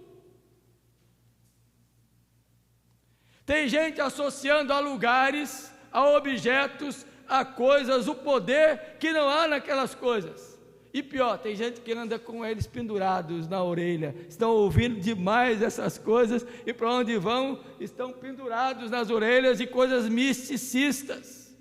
Tem gente associando a lugares, a objetos, a coisas, o poder que não há naquelas coisas. E pior, tem gente que anda com eles pendurados na orelha, estão ouvindo demais essas coisas, e para onde vão, estão pendurados nas orelhas de coisas misticistas.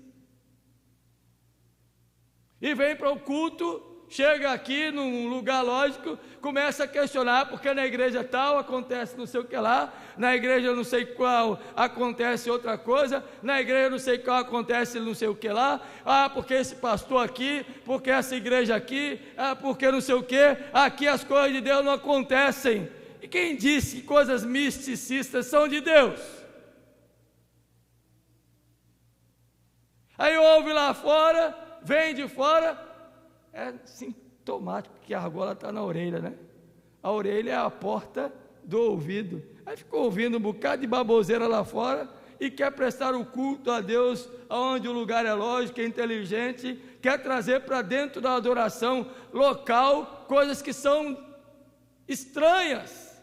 E vem para o culto, chega aqui num lugar lógico, começa a questionar, porque na igreja tal acontece não sei o que lá, na igreja não sei qual acontece outra coisa, na igreja não sei qual acontece não sei o que lá, porque esse pastor aqui, porque essa igreja aqui, porque não sei o que, aqui as coisas de Deus não acontecem. E quem disse que coisas misticistas são de Deus? Aí ouve lá fora, vem de fora, é sintomático que a argola está na orelha, né? A orelha é a porta do ouvido. Aí ficou ouvindo um bocado de baboseira lá fora e quer prestar o culto a Deus, onde o lugar é lógico, é inteligente, quer trazer para dentro da adoração local coisas que são estranhas,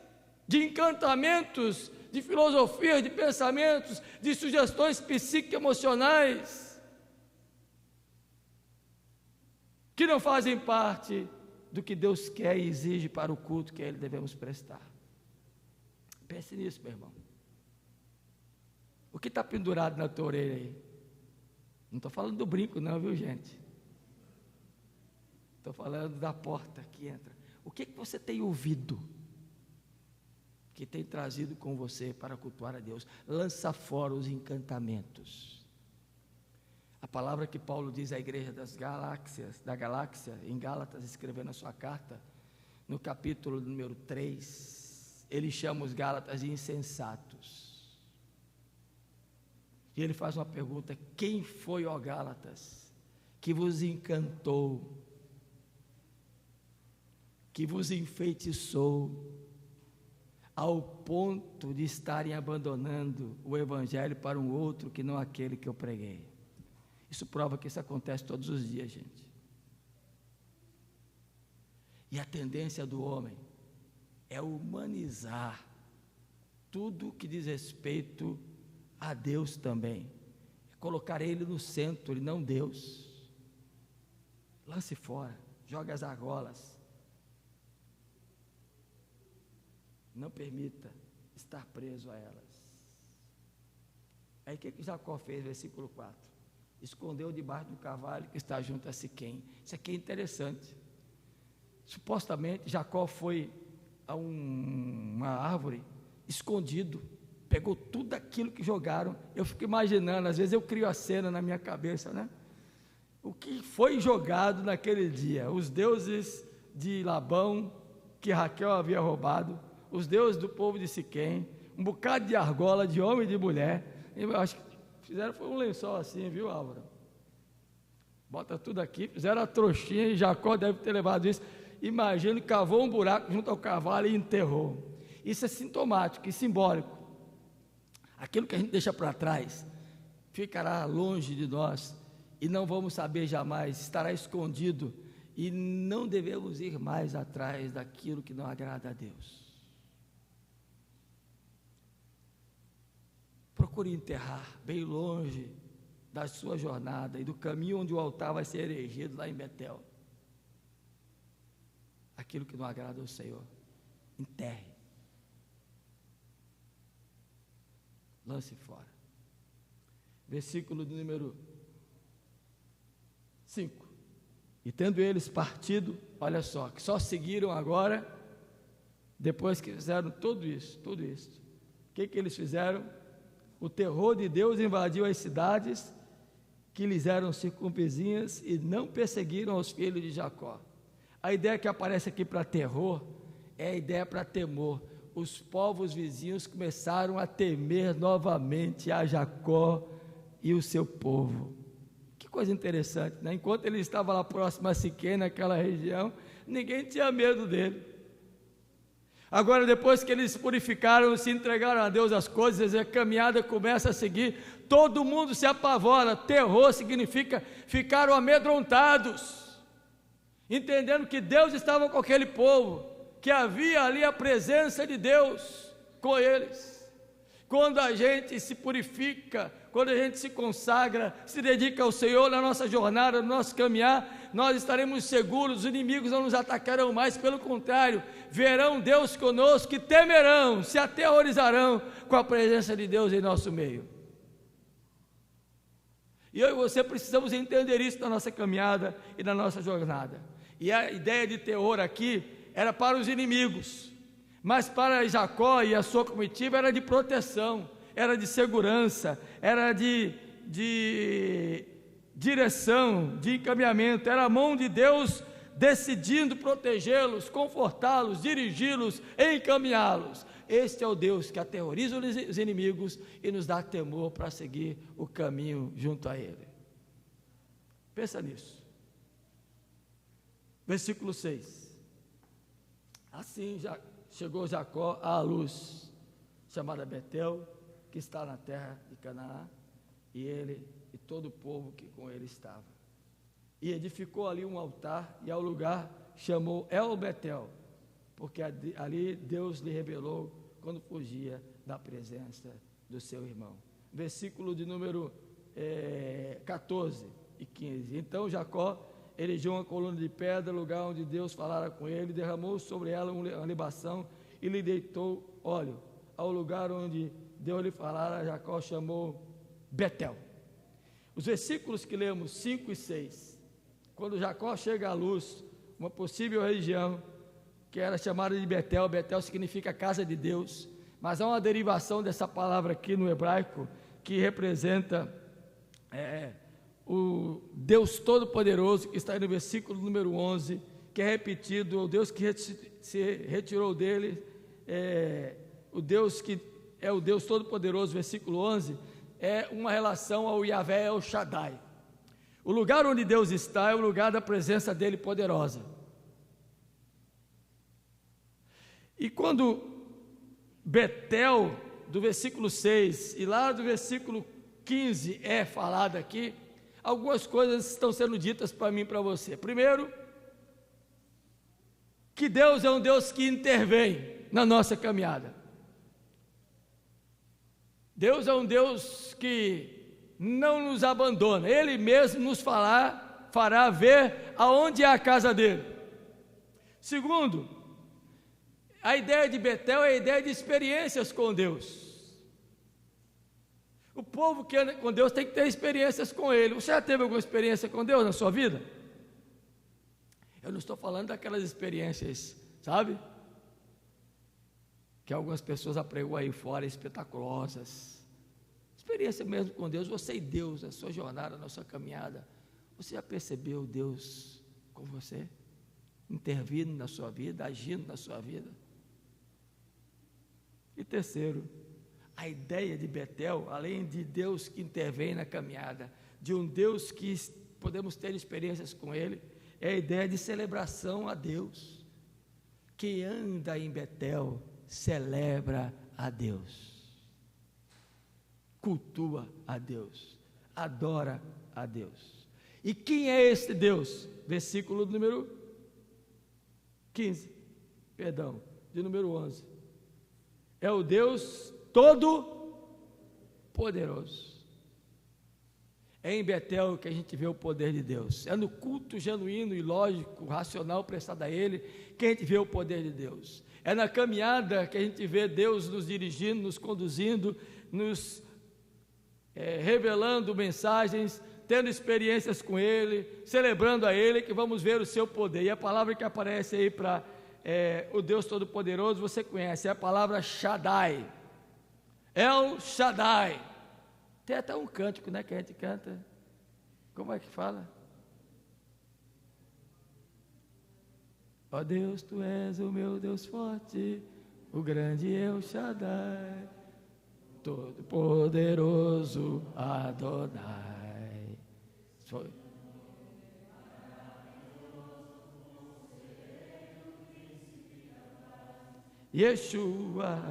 de encantamentos, de filosofias, de pensamentos, de sugestões psicoemocionais, que não fazem parte do que Deus quer e exige para o culto que a Ele devemos prestar. Pense nisso, meu irmão. O que está pendurado na tua orelha aí? Não estou falando do brinco não, viu gente? Estou falando da porta que entra. O que você tem ouvido que tem trazido com você para cultuar a Deus? Lança fora os encantamentos. A palavra que Paulo diz à igreja da galáxia, em Gálatas, escrevendo a sua carta, no capítulo número 3, ele chama os Gálatas de insensatos. E ele faz uma pergunta: quem foi, ó Gálatas, que vos encantou, que vos enfeitiçou, ao ponto de estarem abandonando o evangelho para um outro que não aquele que eu preguei? Isso prova que isso acontece todos os dias, gente. E a tendência do homem é humanizar tudo que diz respeito a Deus também. É colocar Ele no centro e não Deus. Lance fora, joga as argolas. Não permita estar preso a elas. Aí o que Jacó fez, versículo 4? Escondeu debaixo do cavalo que está junto a Siquém. Isso aqui é interessante. Supostamente Jacó foi a uma árvore escondido, pegou tudo aquilo que jogaram. Eu fico imaginando, às vezes eu crio a cena na minha cabeça, né? O que foi jogado naquele dia? Os deuses de Labão, que Raquel havia roubado, os deuses do povo de Siquém, um bocado de argola de homem e de mulher. Eu acho que fizeram foi um lençol assim, viu, Álvaro? Bota tudo aqui, fizeram a trouxinha e Jacó deve ter levado isso. Imagina, cavou um buraco junto ao cavalo e enterrou. Isso é sintomático e simbólico. Aquilo que a gente deixa para trás ficará longe de nós e não vamos saber jamais, estará escondido, e não devemos ir mais atrás daquilo que não agrada a Deus. Procure enterrar bem longe da sua jornada e do caminho onde o altar vai ser erigido lá em Betel aquilo que não agrada ao Senhor. Enterre, lance fora. Versículo número 5. E tendo eles partido, olha só, que só seguiram agora, depois que fizeram tudo isso, o que eles fizeram? o terror de Deus invadiu as cidades que lhes eram circunvizinhas e não perseguiram os filhos de Jacó. A ideia que aparece aqui para terror é a ideia para temor. Os povos vizinhos começaram a temer novamente a Jacó e o seu povo. Que coisa interessante, né? Enquanto ele estava lá próximo a Siquém, naquela região, ninguém tinha medo dele. Agora, depois que eles se purificaram, se entregaram a Deus as coisas, a caminhada começa a seguir, todo mundo se apavora. Terror significa ficaram amedrontados, entendendo que Deus estava com aquele povo, que havia ali a presença de Deus com eles. Quando a gente se purifica, quando a gente se consagra, se dedica ao Senhor na nossa jornada, no nosso caminhar, nós estaremos seguros, os inimigos não nos atacarão mais, pelo contrário, verão Deus conosco e temerão, se aterrorizarão com a presença de Deus em nosso meio. E eu e você precisamos entender isso na nossa caminhada e na nossa jornada. E a ideia de terror aqui era para os inimigos, mas para Jacó e a sua comitiva era de proteção, era de segurança, era de direção, de encaminhamento, era a mão de Deus decidindo protegê-los, confortá-los, dirigi-los, encaminhá-los. Este é o Deus que aterroriza os inimigos e nos dá temor para seguir o caminho junto a Ele. Pensa nisso. Versículo 6. Assim já chegou Jacó à luz, chamada Betel, que está na terra de Canaã, e ele e todo o povo que com ele estava. E edificou ali um altar, e ao lugar chamou El Betel, porque ali Deus lhe revelou quando fugia da presença do seu irmão. Versículo de número 14 e 15. Então Jacó erigiu uma coluna de pedra, lugar onde Deus falara com ele, derramou sobre ela uma libação e lhe deitou óleo. Ao lugar onde Deus lhe falara, Jacó chamou Betel. Os versículos que lemos 5 e 6, quando Jacó chega à luz, uma possível região que era chamada de Betel. Betel significa casa de Deus, mas há uma derivação dessa palavra aqui no hebraico que representa o Deus Todo-Poderoso, que está aí no versículo número 11, que é repetido, o Deus que se retirou dele, o Deus que é o Deus Todo-Poderoso, versículo 11, é uma relação ao Yahvé El Shaddai. O lugar onde Deus está é o lugar da presença dele poderosa. E quando Betel, do versículo 6 e lá do versículo 15 é falado aqui, algumas coisas estão sendo ditas para mim e para você. Primeiro, que Deus é um Deus que intervém na nossa caminhada. Deus é um Deus que não nos abandona, Ele mesmo nos fará ver aonde é a casa dele. Segundo, a ideia de Betel é a ideia de experiências com Deus. O povo que anda com Deus tem que ter experiências com Ele. Você já teve alguma experiência com Deus na sua vida? Eu não estou falando daquelas experiências, sabe? Que algumas pessoas apregam aí fora, espetaculosas. Experiência mesmo com Deus, você e Deus, na sua jornada, na sua caminhada. Você já percebeu Deus com você? Intervindo na sua vida, agindo na sua vida? E terceiro, a ideia de Betel, além de Deus que intervém na caminhada, de um Deus que podemos ter experiências com Ele, é a ideia de celebração a Deus. Quem anda em Betel celebra a Deus, cultua a Deus, adora a Deus. E quem é este Deus? Versículo número 15, perdão, de número 11. É o Deus Todo-Poderoso. É em Betel que a gente vê o poder de Deus. É no culto genuíno e lógico, racional prestado a Ele, que a gente vê o poder de Deus. É na caminhada que a gente vê Deus nos dirigindo, nos conduzindo, nos revelando mensagens, tendo experiências com Ele, celebrando a Ele, que vamos ver o seu poder. E a palavra que aparece aí para o Deus Todo-Poderoso, você conhece, é a palavra Shaddai. El Shaddai. Tem até um cântico, né, que a gente canta. Como é que fala? Ó Deus, tu és o meu Deus forte, o grande El Shaddai, todo poderoso Adonai. Foi. Yeshua,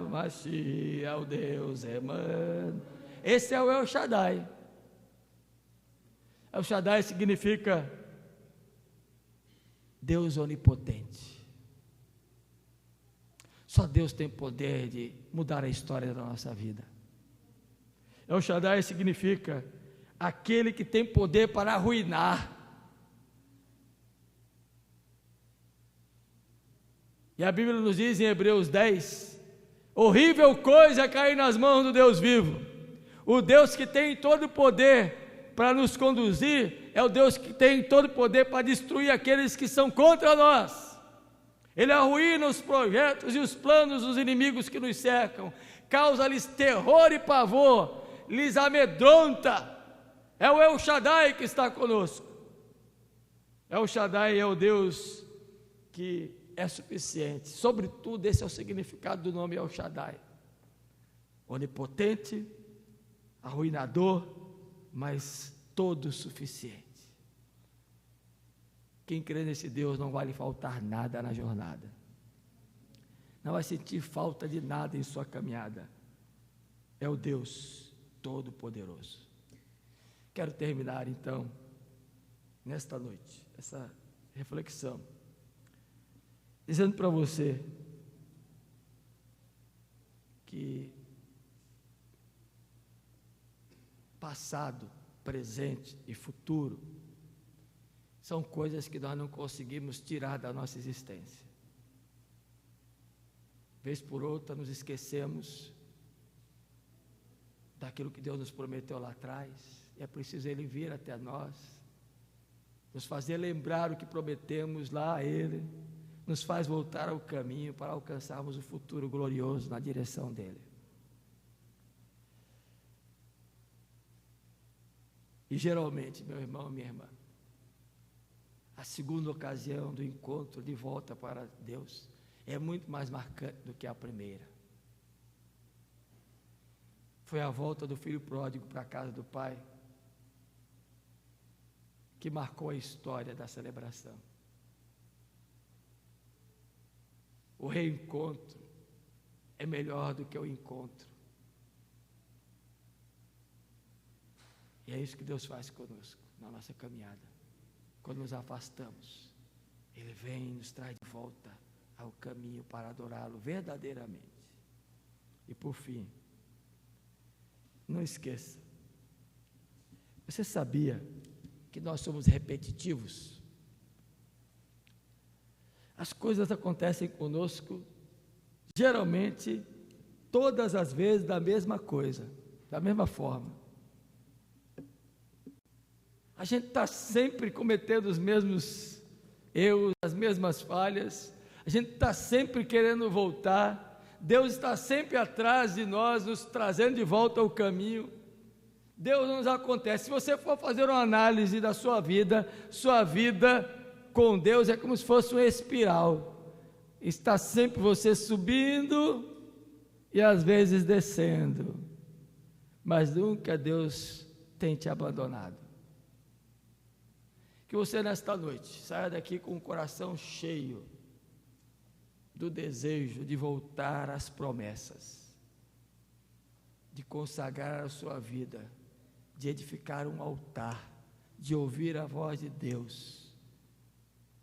Mashiach, o Deus Emmanuel. Esse é o El Shaddai. El Shaddai significa Deus onipotente. Só Deus tem poder de mudar a história da nossa vida. El Shaddai significa aquele que tem poder para arruinar. E a Bíblia nos diz em Hebreus 10, horrível coisa é cair nas mãos do Deus vivo. O Deus que tem todo o poder para nos conduzir, é o Deus que tem todo o poder para destruir aqueles que são contra nós. Ele arruína os projetos e os planos dos inimigos que nos cercam, causa-lhes terror e pavor, lhes amedronta. É o El Shaddai que está conosco. El Shaddai é o Deus que é suficiente. Sobretudo, esse é o significado do nome El Shaddai. Onipotente, arruinador, mas todo suficiente. Quem crê nesse Deus não vai lhe faltar nada na jornada. Não vai sentir falta de nada em sua caminhada. É o Deus Todo-Poderoso. Quero terminar então, nesta noite, essa reflexão, dizendo para você que passado, presente e futuro são coisas que nós não conseguimos tirar da nossa existência. Vez por outra nos esquecemos daquilo que Deus nos prometeu lá atrás, e é preciso Ele vir até nós, nos fazer lembrar o que prometemos lá a Ele, nos faz voltar ao caminho para alcançarmos o futuro glorioso na direção dEle. E geralmente, meu irmão e minha irmã, a segunda ocasião do encontro de volta para Deus é muito mais marcante do que a primeira. Foi a volta do filho pródigo para a casa do pai que marcou a história da celebração. O reencontro é melhor do que o encontro. E é isso que Deus faz conosco, na nossa caminhada. Quando nos afastamos, Ele vem e nos traz de volta ao caminho para adorá-lo verdadeiramente. E por fim, não esqueça, você sabia que nós somos repetitivos? As coisas acontecem conosco, geralmente, todas as vezes da mesma coisa, da mesma forma. A gente está sempre cometendo os mesmos erros, as mesmas falhas, a gente está sempre querendo voltar, Deus está sempre atrás de nós, nos trazendo de volta ao caminho. Deus não nos acontece. Se você for fazer uma análise da sua vida com Deus é como se fosse uma espiral, está sempre você subindo e às vezes descendo, mas nunca Deus tem te abandonado. Que você nesta noite saia daqui com o coração cheio do desejo de voltar às promessas, de consagrar a sua vida, de edificar um altar, de ouvir a voz de Deus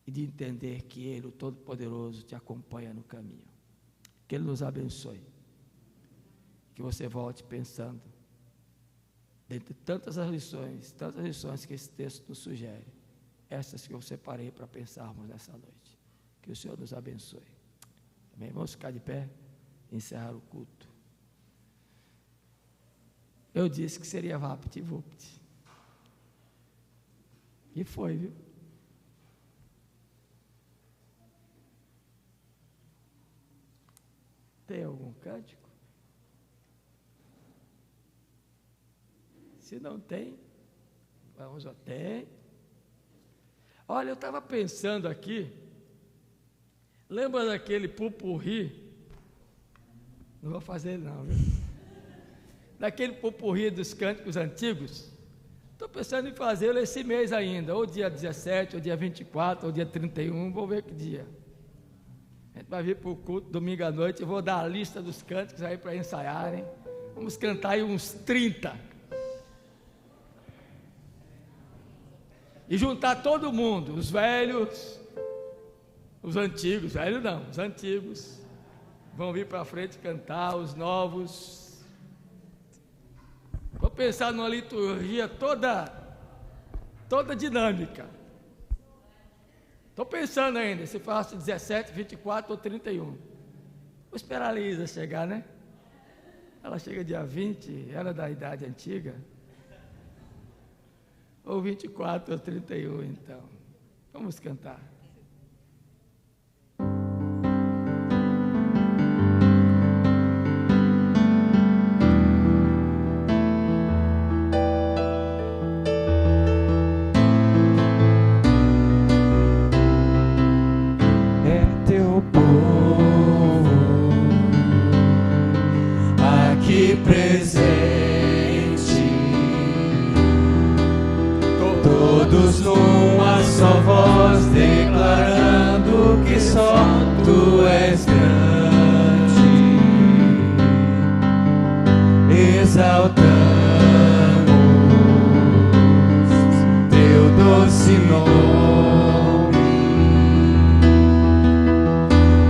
e de entender que Ele, o Todo-Poderoso, te acompanha no caminho. Que Ele nos abençoe, que você volte pensando, dentre tantas lições que esse texto nos sugere, essas que eu separei para pensarmos nessa noite. Que o Senhor nos abençoe. Amém? Vamos ficar de pé e encerrar o culto. Eu disse que seria vapt-vupt. E foi, viu? Tem algum cântico? Se não tem, vamos até. Olha, eu estava pensando aqui, lembra daquele pupurri? Não vou fazer não, viu? Daquele pupurri dos cânticos antigos. Estou pensando em fazê-lo esse mês ainda, ou dia 17, ou dia 24, ou dia 31, vou ver que dia. A gente vai vir para o culto domingo à noite, eu vou dar a lista dos cânticos aí para ensaiarem. Vamos cantar aí uns 30. E juntar todo mundo, os velhos, os antigos, velhos não, os antigos, vão vir para frente cantar, os novos. Vou pensar numa liturgia toda dinâmica. Estou pensando ainda, se faço 17, 24 ou 31. Vou esperar a Lisa chegar, né? Ela chega dia 20, ela é da idade antiga. Ou 24 ou 31, então. Vamos cantar. Todos numa só voz declarando que só Tu és grande, exaltamos Teu doce nome,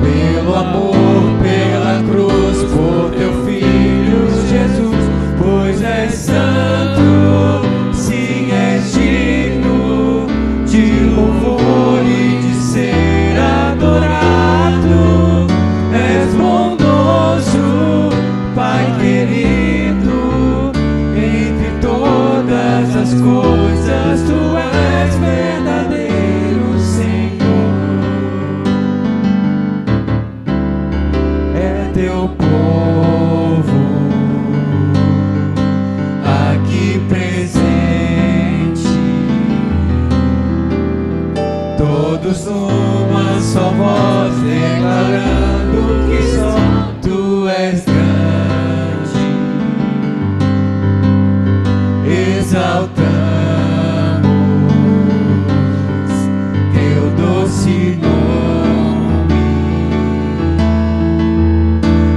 pelo amor, pela cruz, por Teu Filho Jesus, pois és santo, sim, és digno de louvor e de ser adorado. És bondoso, Pai querido, entre todas as coisas Tu és verdadeiro Senhor. É Teu povo aqui presente, todos numa só voz declarando que só Tu és grande, exaltamos Teu doce nome,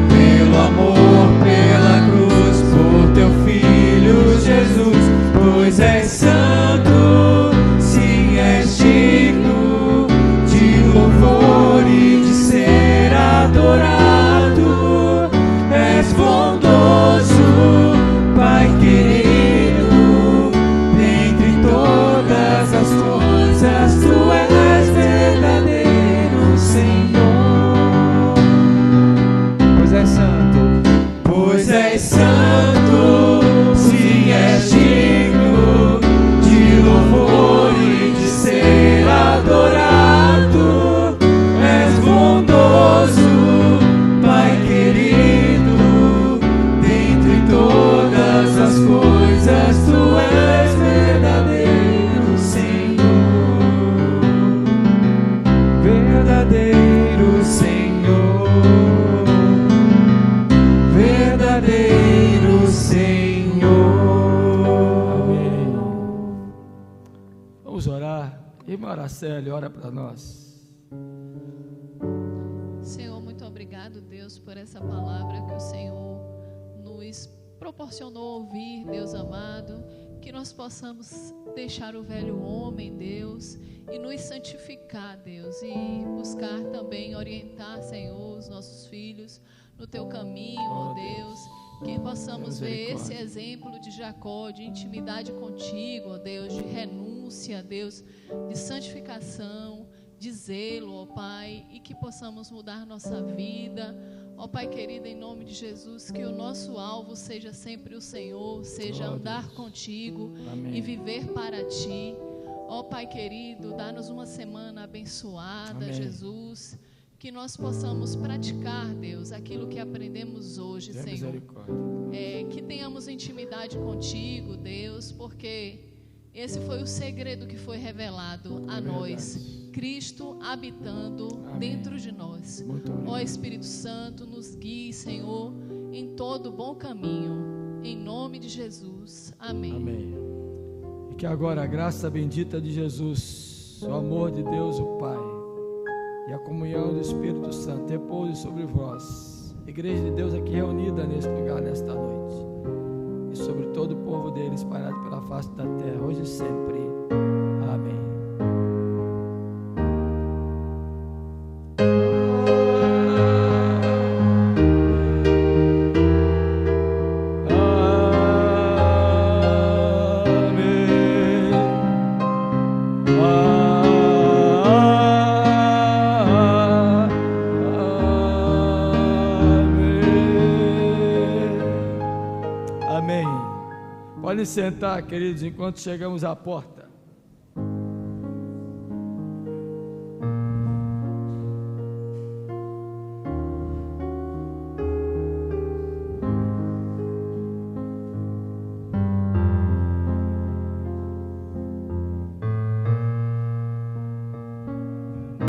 pelo amor, pela cruz, por Teu Filho Jesus, pois és santo, sim, és digno de louvor e de ser adorado. És bondoso, Pai querido, dentre todas as coisas Tu és verdadeiro Senhor. Pois és santo, Pois és santo, sim, és digno de louvor e de ser adorado. És bondoso, Pai querido, dentre todas as coisas Tu és verdadeiro Senhor. Verdadeiro Senhor, verdadeiro Senhor. Amém. Vamos orar. Irmã Araceli, ora para nós. Senhor, muito obrigado, Deus, por essa palavra que o Senhor nos proporcionou ouvir, Deus amado, que nós possamos deixar o velho homem, Deus, e nos santificar, Deus, e buscar também orientar, Senhor, os nossos filhos no Teu caminho, ó Deus, que possamos ver esse exemplo de Jacó, de intimidade contigo, ó Deus, de renúncia, Deus, de santificação, de zelo, ó Pai, e que possamos mudar nossa vida, ó Pai querido, em nome de Jesus, que o nosso alvo seja sempre o Senhor, seja andar contigo Amém. e viver para Ti. Ó Pai querido, dá-nos uma semana abençoada, Amém. Jesus, que nós possamos praticar, Deus, aquilo que aprendemos hoje, Tenha Senhor. misericórdia. Que tenhamos intimidade contigo, Deus, porque esse foi o segredo que foi revelado a nós, Cristo habitando dentro de nós. Ó Espírito Santo, nos guie, Senhor, em todo bom caminho, em nome de Jesus. Amém. Amém. E que agora a graça bendita de Jesus, o amor de Deus o Pai e a comunhão do Espírito Santo repouse sobre vós, Igreja de Deus aqui reunida neste lugar, nesta noite, e sobre todo o povo dele espalhado pela face da terra, hoje e sempre. Amém. Podem sentar, queridos, enquanto chegamos à porta.